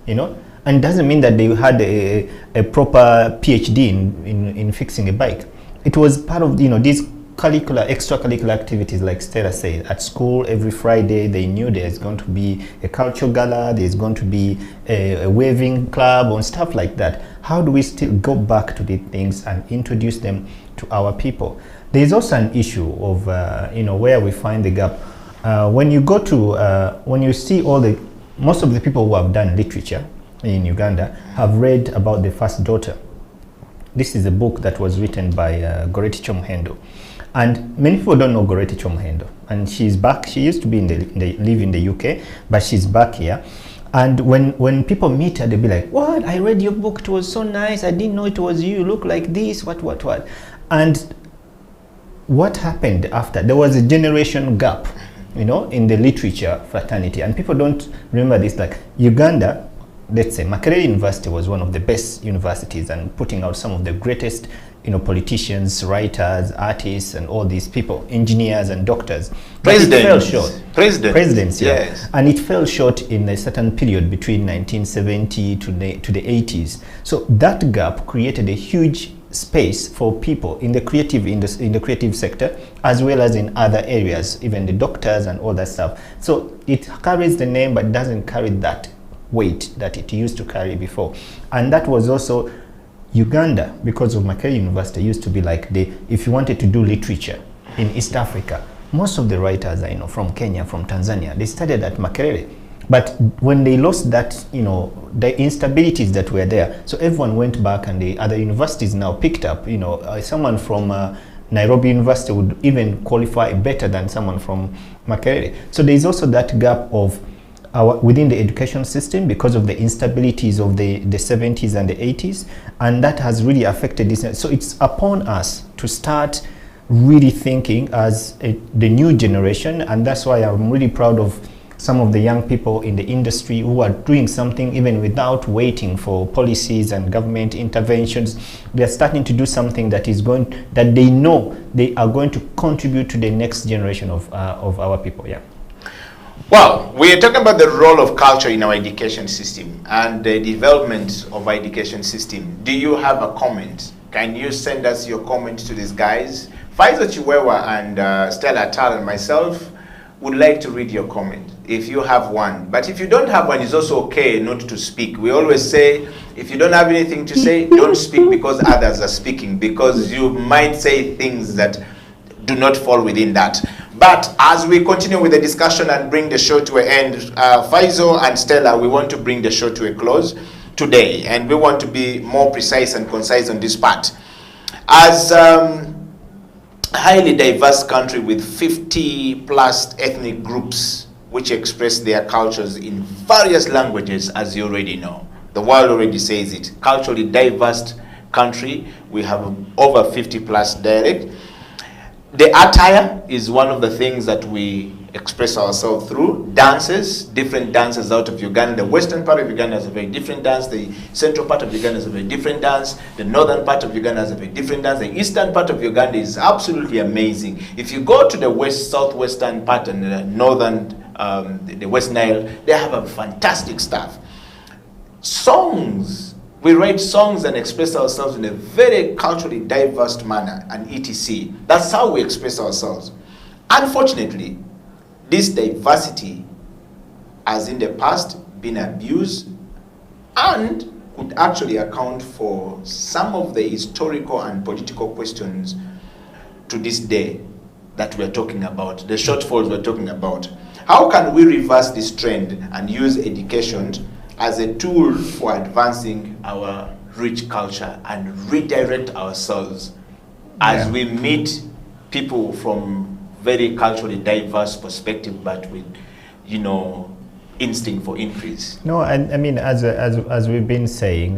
And it doesn't mean that they had a proper PhD in fixing a bike. It was part of, these extracurricular activities, like Stella said. At school, every Friday, they knew there's going to be a culture gala, there's going to be a waving club and stuff like that. How do we still go back to these things and introduce them to our people? There's also an issue of, where we find the gap. When you go to, when you see most of the people who have done literature in Uganda have read about The First Daughter. This is a book that was written by Goretti Chomhendo. And many people don't know Goretti Chomhendo. And she's back. She used to be live in the UK, but she's back here. And when people meet her, they'll be like, what? I read your book. It was so nice. I didn't know it was you. You look like this. What? And what happened after? There was a generation gap, in the literature fraternity. And people don't remember this. Like Uganda, let's say Makerere University was one of the best universities and putting out some of the greatest politicians, writers, artists, and all these people, engineers and doctors. Presidents. It fell short. Presidents, yes. And it fell short in a certain period between 1970 to the 80s. So that gap created a huge space for people in the creative sector, as well as in other areas, even the doctors and all that stuff. So it carries the name, but doesn't carry that weight that it used to carry before. And that was also Uganda, because of Makerere University, used to be like if you wanted to do literature in East Africa, most of the writers I know from Kenya, from Tanzania, they studied at Makerere. But when they lost that, the instabilities that were there, so everyone went back, and the other universities now picked up. Someone from Nairobi University would even qualify better than someone from Makerere. So there is also that gap of within the education system because of the instabilities of the 70s and the 80s, and that has really affected this. So it's upon us to start really thinking as the new generation, and that's why I'm really proud of some of the young people in the industry who are doing something even without waiting for policies and government interventions. They are starting to do something that they know they are going to contribute to the next generation of our people. Yeah. Well, we are talking about the role of culture in our education system and the development of our education system. Do you have a comment? Can you send us your comment to these guys? Faizo Chiwewa and Stella Tal and myself would like to read your comment if you have one. But if you don't have one, it's also okay not to speak. We always say, if you don't have anything to say, don't speak because others are speaking, because you might say things that do not fall within that. But as we continue with the discussion and bring the show to an end, Faizo and Stella, we want to bring the show to a close today, and we want to be more precise and concise on this part. As a highly diverse country with 50 plus ethnic groups which express their cultures in various languages, as you already know, the world already says it, culturally diverse country, we have over 50 plus dialects. The attire is one of the things that we express ourselves through. Dances, different dances out of Uganda. The western part of Uganda has a very different dance. The central part of Uganda has a very different dance. The northern part of Uganda has a very different dance. The eastern part of Uganda is absolutely amazing. If you go to the southwestern part and the northern, the West Nile, they have a fantastic stuff. Songs. We write songs and express ourselves in a very culturally diverse manner, and etc. That's how we express ourselves. Unfortunately, this diversity has in the past been abused and could actually account for some of the historical and political questions to this day that we're talking about, the shortfalls we're talking about. How can we reverse this trend and use education as a tool for advancing our rich culture and redirect ourselves as we meet people from very culturally diverse perspective, but with, instinct for increase? No, I mean, as we've been saying,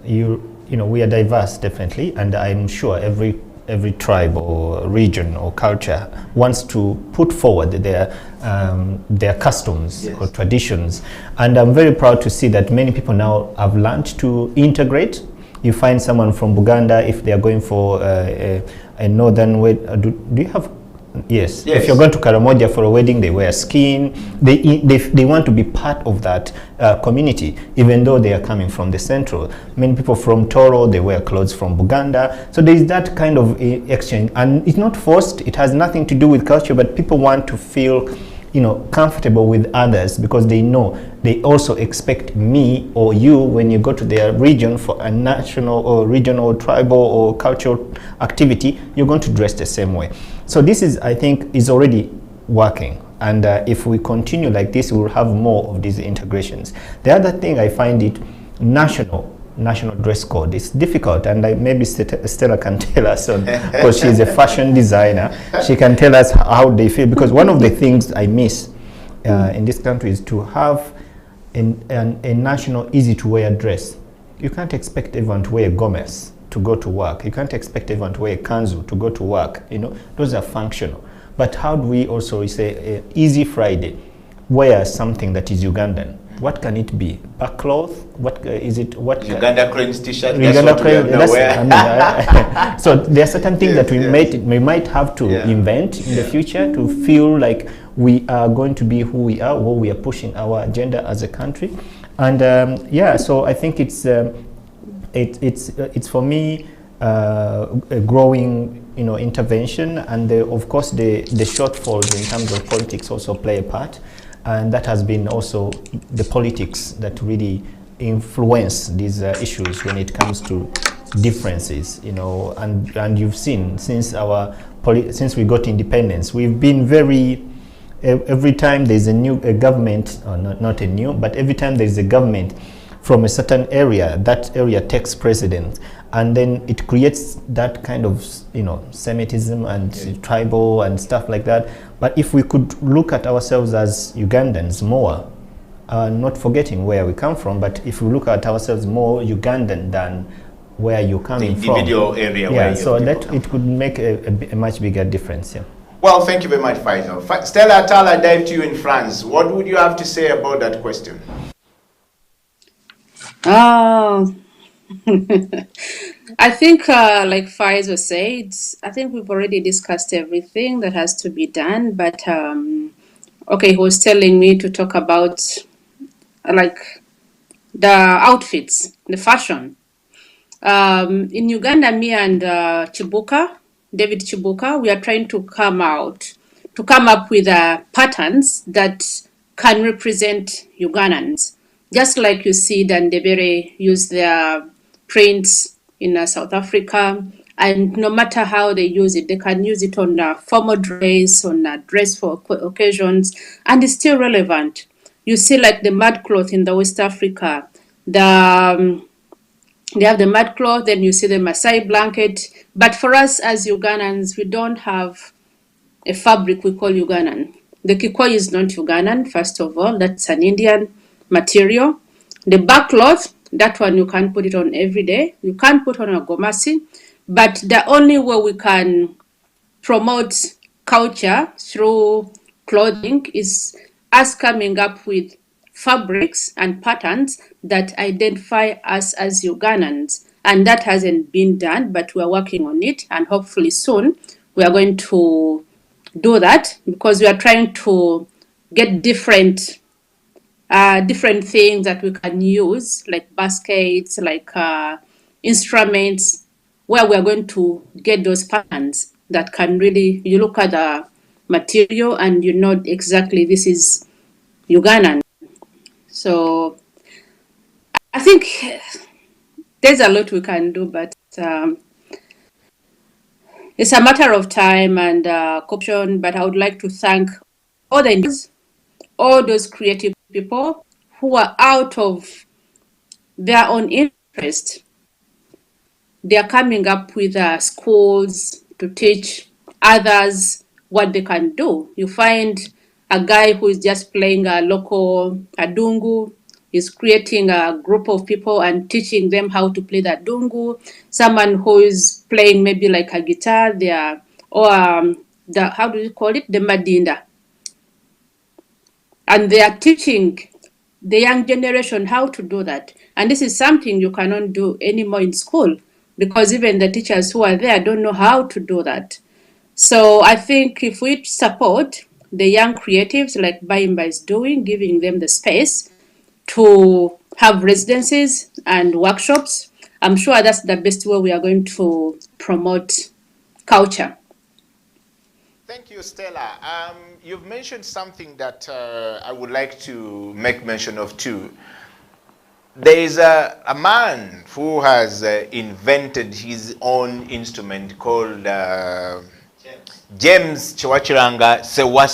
we are diverse, definitely, and I'm sure every tribe or region or culture wants to put forward their customs or traditions. And I'm very proud to see that many people now have learned to integrate. You find someone from Buganda, if they are going for a northern wedding, do you have? Yes. If you're going to Karamoja for a wedding, they wear skin. They want to be part of that community, even though they are coming from the central. Many people from Toro, they wear clothes from Buganda. So there is that kind of exchange, and it's not forced. It has nothing to do with culture, but people want to feel, comfortable with others because they know they also expect me or you when you go to their region for a national or regional, tribal or cultural activity, you're going to dress the same way. So this is, I think, is already working. And if we continue like this, we'll have more of these integrations. The other thing I find it national dress code. It's difficult, and maybe Stella can tell us, because she's a fashion designer. She can tell us how they feel, because one of the things I miss in this country is to have a national easy-to-wear dress. You can't expect everyone to wear Gomez to go to work. You can't expect everyone to wear a kanzu to go to work. Those are functional. But how do we also say Easy Friday, wear something that is Ugandan? What can it be? A cloth? What is it? What Uganda Cranes t-shirt? Uganda Cranes. So there are certain things that we might have to invent in the future to feel like we are going to be who we are, what we are pushing our agenda as a country. And so I think it's for me a growing intervention, and of course the shortfalls in terms of politics also play a part, and that has been also the politics that really influence these issues when it comes to differences, and you've seen since we got independence, we've been very every time there's a government, or not a new, but every time there's a government from a certain area, that area takes precedence, and then it creates that kind of Semitism and tribal and stuff like that. But if we could look at ourselves as Ugandans more, not forgetting where we come from, but if we look at ourselves more Ugandan than where you're coming from, the individual area where so that it could make a much bigger difference. Well, thank you very much, Faisal. Stella Attal, I dive to you in France. What would you have to say about that question? I think, like Faisal said, I think we've already discussed everything that has to be done. But, he was telling me to talk about, like, the outfits, the fashion. In Uganda, me and David Chibuka, we are trying to come up with patterns that can represent Ugandans. Just like you see Dandebere use their prints in South Africa, and no matter how they use it, they can use it on a formal dress, on a dress for occasions, and it's still relevant. You see like the mud cloth in the West Africa, they have the mud cloth, then you see the Maasai blanket. But for us as Ugandans, we don't have a fabric we call Ugandan. The kikoi is not Ugandan, first of all. That's an Indian material. The back cloth, that one you can't put it on every day. You can't put on a gomasi. But the only way we can promote culture through clothing is us coming up with fabrics and patterns that identify us as Ugandans. And that hasn't been done, but we're working on it. And hopefully soon we are going to do that, because we are trying to get different things that we can use, like baskets, like instruments, where we are going to get those patterns that can really, you look at the material and you know exactly this is Ugandan. So I think there's a lot we can do, but it's a matter of time and cooperation. But I would like to thank all those creative people who are out of their own interest. They are coming up with schools to teach others what they can do. You find a guy who is just playing a local adungu, is creating a group of people and teaching them how to play the adungu. Someone who is playing maybe like a guitar, how do you call it? The madinda. And they are teaching the young generation how to do that. And this is something you cannot do anymore in school, because even the teachers who are there don't know how to do that. So I think if we support the young creatives like Bayimba is doing, giving them the space to have residencies and workshops, I'm sure that's the best way we are going to promote culture. Thank you, Stella. You've mentioned something that I would like to make mention of too. There is a man who has invented his own instrument called James Chewachiranga Sewa.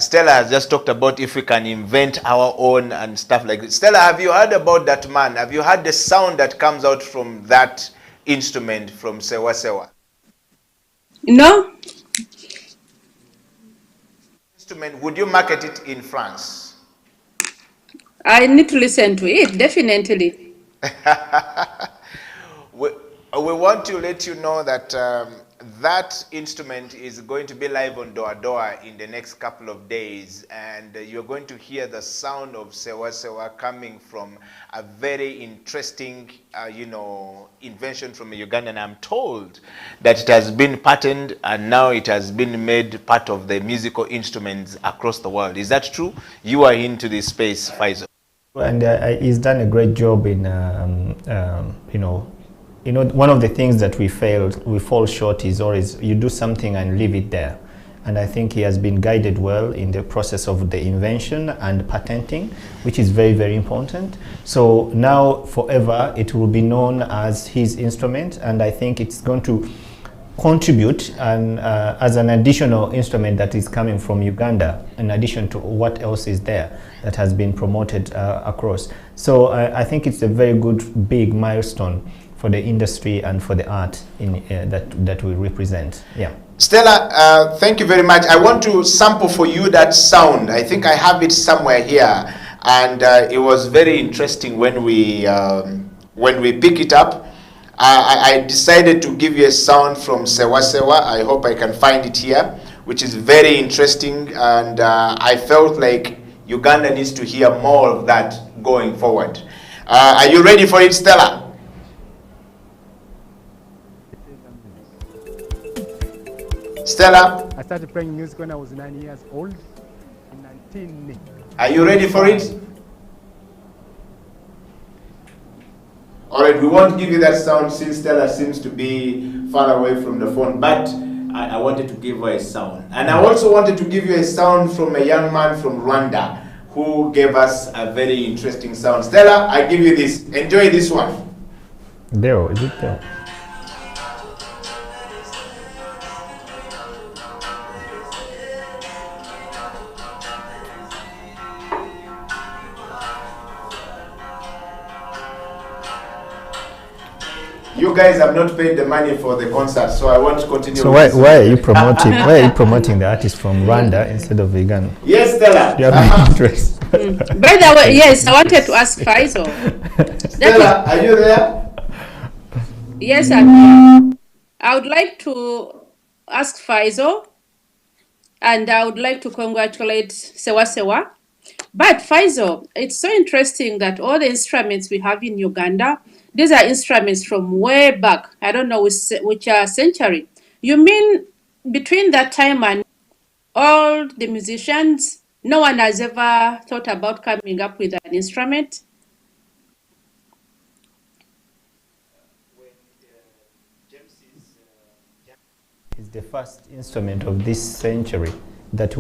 Stella has just talked about if we can invent our own and stuff like this. Stella, have you heard about that man? Have you heard the sound that comes out from that instrument from Sewa? No. Instrument, would you market it in France? I need to listen to it, definitely. We want to let you know that that instrument is going to be live on Doa Doa in the next couple of days, and you're going to hear the sound of Sewa Sewa coming from a very interesting, invention from Uganda. And I'm told that it has been patented and now it has been made part of the musical instruments across the world. Is that true? You are into this space, Faizo. And he's done a great job in, one of the things that we fall short is always you do something and leave it there. And I think he has been guided well in the process of the invention and patenting, which is very, very important. So now forever it will be known as his instrument, and I think it's going to contribute and as an additional instrument that is coming from Uganda, in addition to what else is there that has been promoted across. So I think it's a very good big milestone for the industry and for the art in that we represent. Yeah. Stella, thank you very much. I want to sample for you that sound. I think I have it somewhere here, and it was very interesting when we pick it up. I decided to give you a sound from Sewa Sewa. I hope I can find it here, which is very interesting, and I felt like Uganda needs to hear more of that going forward. Are you ready for it, Stella? Stella? I started playing music when I was 9 years old, in 19. Are you ready for it? All right, we won't give you that sound since Stella seems to be far away from the phone, but I wanted to give her a sound. And I also wanted to give you a sound from a young man from Rwanda who gave us a very interesting sound. Stella, I give you this. Enjoy this one. Deo, is it Deo? You guys have not paid the money for the concert, so I want to continue. So why are you promoting? Why are you promoting the artist from Rwanda instead of Uganda? Yes, Stella. You have interest. By the way, yes, I wanted to ask Faizo. Stella, are you there? Yes, I'm here. I would like to ask Faizo, and I would like to congratulate Sewa Sewa. But Faizo, it's so interesting that all the instruments we have in Uganda, these are instruments from way back. I don't know which century. You mean between that time and all the musicians, no one has ever thought about coming up with an instrument? It's the first instrument of this century that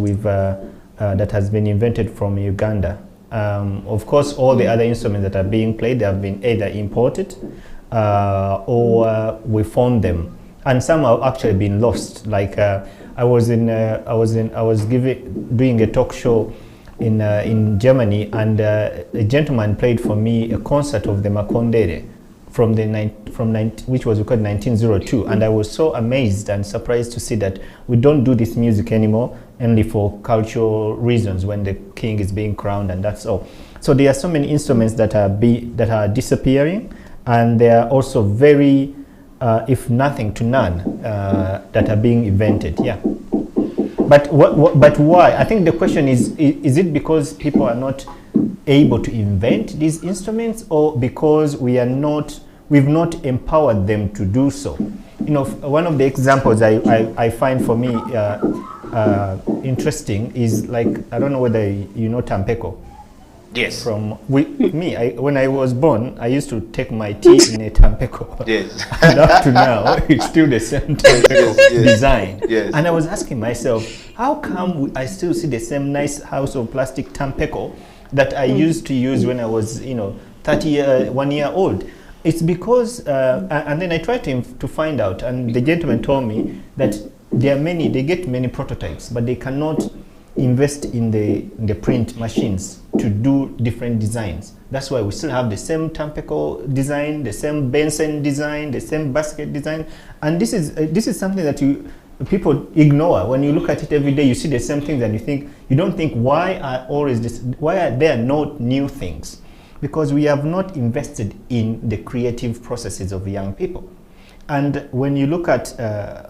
that has been invented from Uganda. Of course, all the other instruments that are being played, they have been either imported or we found them, and some have actually been lost. Like I was doing a talk show in Germany, and a gentleman played for me a concert of the Makondere which was recorded in 1902, and I was so amazed and surprised to see that we don't do this music anymore, only for cultural reasons when the king is being crowned, and that's all. So there are so many instruments that are disappearing, and they are also very, if nothing to none, that are being invented. Yeah. But why? I think the question is it because people are not able to invent these instruments, or because we've not empowered them to do so? You know, one of the examples I find for me interesting is, like, I don't know whether you know Tampeko. Yes. When I was born, I used to take my tea in a Tampeko. Yes. And up to now, it's still the same Tampeko design. Yes. And I was asking myself, how come I still see the same nice house of plastic Tampeko that I used to use when I was, 1 year old? It's because, and then I tried to find out, and the gentleman told me that they get many prototypes, but they cannot invest in the print machines to do different designs. That's why we still have the same Tampeko design, the same Benson design, the same basket design, and this is something that people ignore. When you look at it every day, you see the same things, and you don't think, why are there no new things? Because we have not invested in the creative processes of young people. And when you look at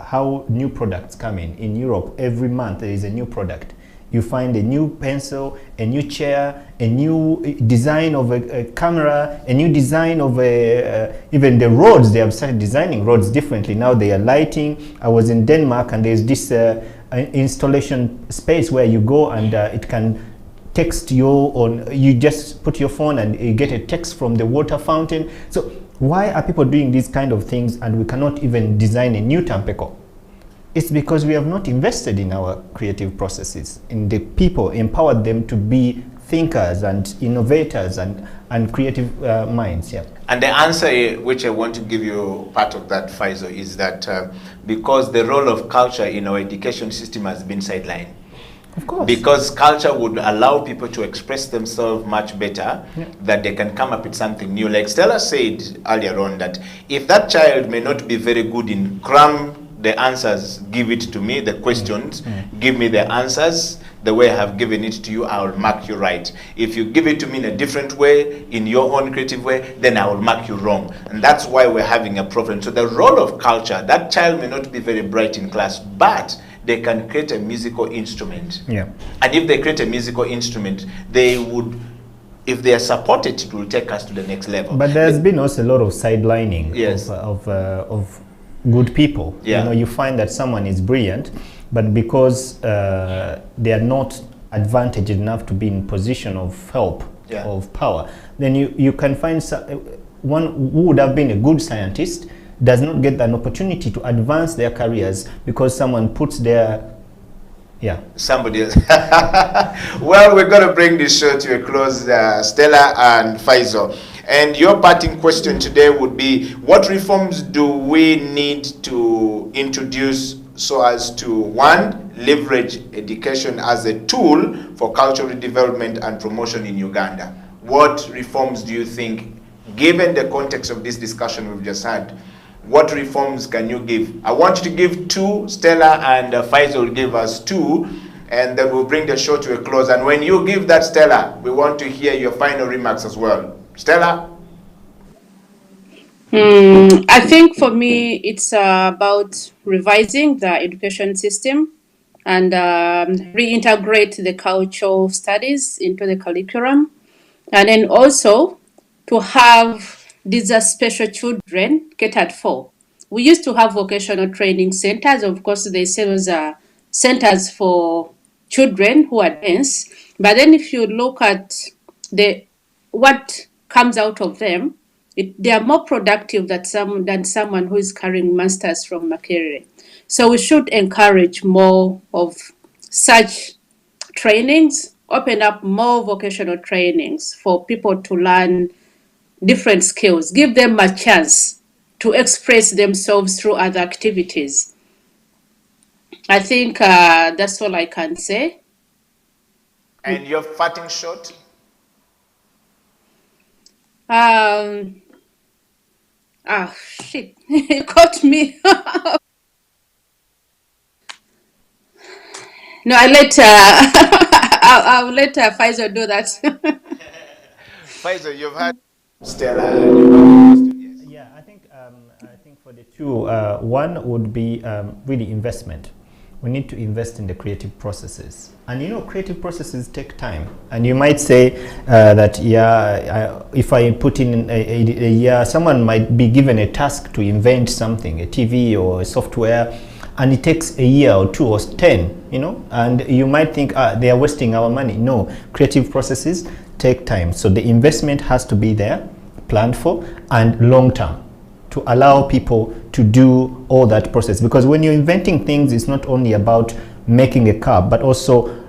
how new products come in Europe, every month there is a new product. You find a new pencil, a new chair, a new design of a camera, a new design of even the roads. They have started designing roads differently. Now they are lighting. I was in Denmark, and there's this installation space where you go and it can text you on. You just put your phone and you get a text from the water fountain. So why are people doing these kind of things and we cannot even design a new Tampico? It's because we have not invested in our creative processes, in the people, empowered them to be thinkers and innovators and creative minds. Yeah. And the answer which I want to give you part of that, Faizo, is that because the role of culture in our education system has been sidelined. Of course. Because culture would allow people to express themselves much better, that they can come up with something new. Like Stella said earlier on, that if that child may not be very good in cram the answers, give it to me, the questions, give me the answers, the way I have given it to you, I will mark you right. If you give it to me in a different way, in your own creative way, then I will mark you wrong. And that's why we're having a problem. So the role of culture, that child may not be very bright in class, but they can create a musical instrument. Yeah. And if they create a musical instrument, they would, if they are supported, it will take us to the next level. But there's been also a lot of sidelining of good people. Yeah. You know, you find that someone is brilliant, but because they are not advantaged enough to be in position of help, of power, then you can find one who would have been a good scientist does not get an opportunity to advance their careers because someone puts their somebody else. Well, we're going to bring this show to a close, Stella and Faizo. And your parting question today would be, what reforms do we need to introduce so as to, one, leverage education as a tool for cultural development and promotion in Uganda? What reforms do you think, given the context of this discussion we've just had, what reforms can you give? I want you to give two, Stella and Faizo will give us two, and then we'll bring the show to a close. And when you give that, Stella, we want to hear your final remarks as well. Stella? I think for me, it's about revising the education system and reintegrate the cultural studies into the curriculum. And then also to have these special children catered for. We used to have vocational training centers. Of course, they say those are centers for children who are dense. But then if you look at what comes out of them, they are more productive than someone who is carrying masters from Makerere. So we should encourage more of such trainings, open up more vocational trainings for people to learn different skills, give them a chance to express themselves through other activities. I think that's all I can say. And your parting shot? Shit, you caught me. No, I'll let Faizo do that. Faizo, you've had Stella. Yeah, I think for the two, one would be really investment. We need to invest in the creative processes. And you know, creative processes take time. And you might say that, if I put in a year, someone might be given a task to invent something, a TV or a software, and it takes a year or 2 or 10, you know, and you might think they are wasting our money. No, creative processes take time. So the investment has to be there, planned for, and long term, to allow people to do all that process. Because when you're inventing things, it's not only about making a cup, but also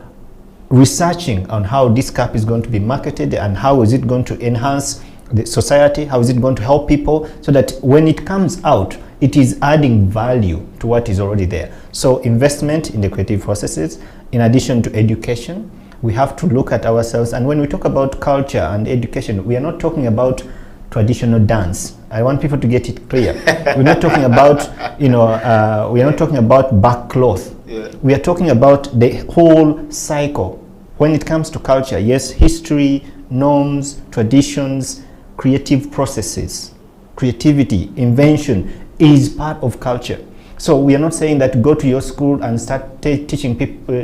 researching on how this cup is going to be marketed and how is it going to enhance the society, how is it going to help people, so that when it comes out, it is adding value to what is already there. So investment in the creative processes, in addition to education, we have to look at ourselves. And when we talk about culture and education, we are not talking about traditional dance. I want people to get it clear. We're not talking about, we are not talking about back cloth. Yeah. We are talking about the whole cycle. When it comes to culture, yes, history, norms, traditions, creative processes, creativity, invention, is part of culture. So we are not saying that go to your school and start teaching people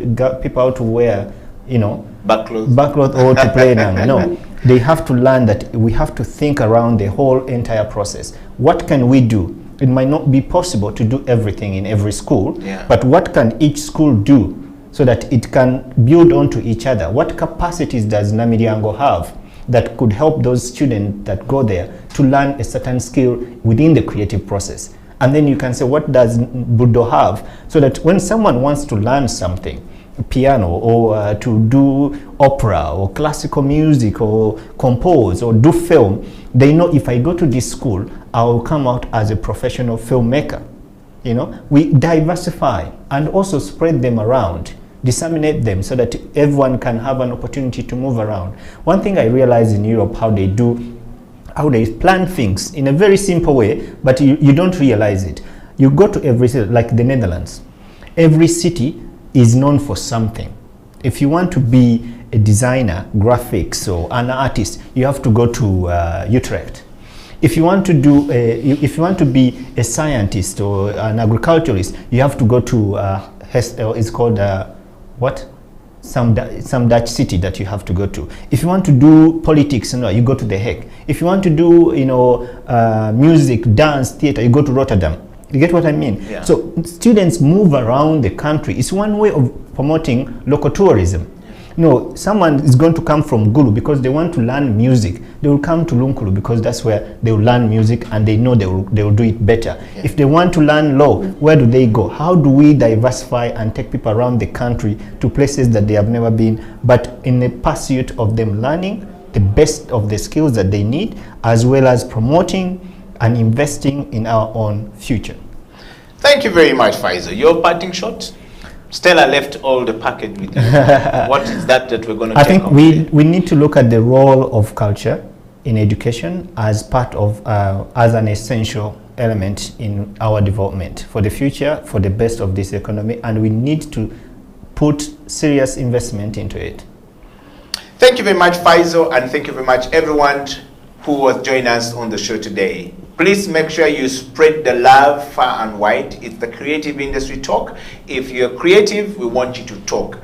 how to wear, backcloth or to play nanga. No, they have to learn that we have to think around the whole entire process. What can we do? It might not be possible to do everything in every school, but what can each school do so that it can build onto each other? What capacities does Namiryango have that could help those students that go there to learn a certain skill within the creative process? And then you can say, what does Budo have? So that when someone wants to learn something, piano or to do opera or classical music or compose or do film, they know if I go to this school, I will come out as a professional filmmaker. We diversify and also spread them around, disseminate them so that everyone can have an opportunity to move around. One thing I realized in Europe, how they plan things in a very simple way, but you don't realize it. You go to every city, like the Netherlands. Every city is known for something. If you want to be a designer, graphics, or an artist, you have to go to Utrecht. If you want to be a scientist or an agriculturist, you have to go to it's called what? Some Dutch city that you have to go to. If you want to do politics, you go to The Hague. If you want to do music, dance, theater, you go to Rotterdam. You get what I mean? Yeah. So students move around the country. It's one way of promoting local tourism. Someone is going to come from Gulu because they want to learn music. They will come to Lunkulu because that's where they will learn music and they know they will do it better. Yeah. If they want to learn law, where do they go? How do we diversify and take people around the country to places that they have never been, but in the pursuit of them learning the best of the skills that they need, as well as promoting and investing in our own future. Thank you very much, Faizo. Your parting shot? Stella left all the packet with you. What is that we're going to I think we need to look at the role of culture in education as part of, as an essential element in our development for the future, for the best of this economy, and we need to put serious investment into it. Thank you very much, Faizo, and thank you very much, everyone who was joining us on the show today. Please make sure you spread the love far and wide. It's the Creative Industry Talk. If you're creative, we want you to talk.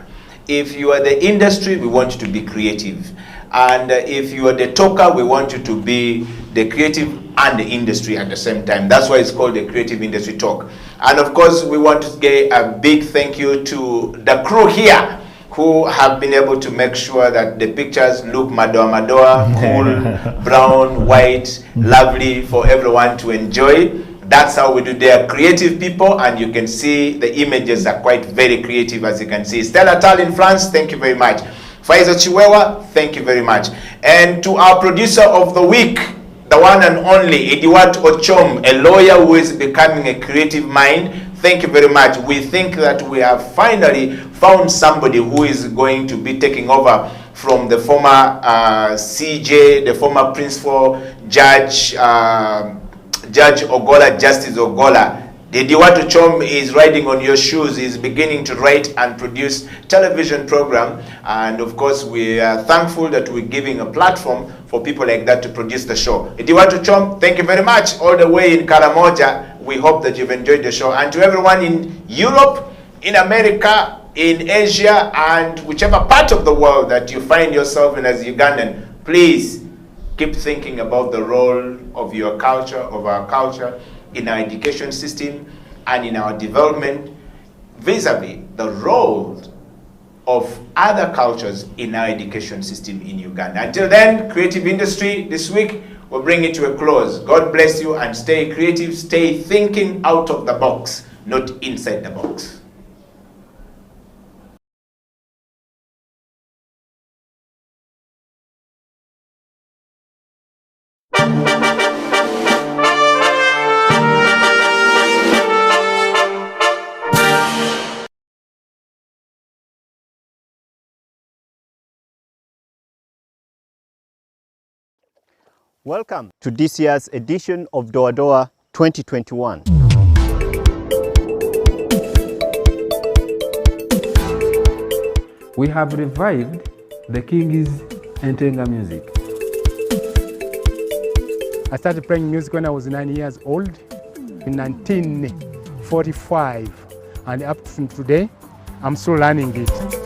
If you are the industry, we want you to be creative. And if you are the talker, we want you to be the creative and the industry at the same time. That's why it's called the Creative Industry Talk. And of course, we want to give a big thank you to the crew here who have been able to make sure that the pictures look madoa, cool, brown, white, lovely for everyone to enjoy. That's how we do. They are creative people, and you can see the images are quite very creative, as you can see. Stella Tal in France, thank you very much. Faizo Chiwewa, thank you very much. And to our producer of the week, the one and only Ediwat Ochom, a lawyer who is becoming a creative mind, thank you very much. We think that we have finally found somebody who is going to be taking over from the former CJ, the former principal judge, Judge Ogola, Justice Ogola. Ediwatu Chom is riding on your shoes. He's beginning to write and produce television program. And of course, we are thankful that we're giving a platform for people like that to produce the show. Ediwatu Chom, thank you very much. All the way in Karamoja, we hope that you've enjoyed the show. And to everyone in Europe, in America, in Asia, and whichever part of the world that you find yourself in as Ugandan, please keep thinking about the role of your culture, of our culture, in our education system and in our development, vis-a-vis the role of other cultures in our education system in Uganda. Until then, Creative Industry this week will bring it to a close. God bless you, and stay creative, stay thinking out of the box, not inside the box. Welcome to this year's edition of Doadoa 2021. We have revived the King's Entenga music. I started playing music when I was 9 years old. in 1945, and up to today, I'm still learning it.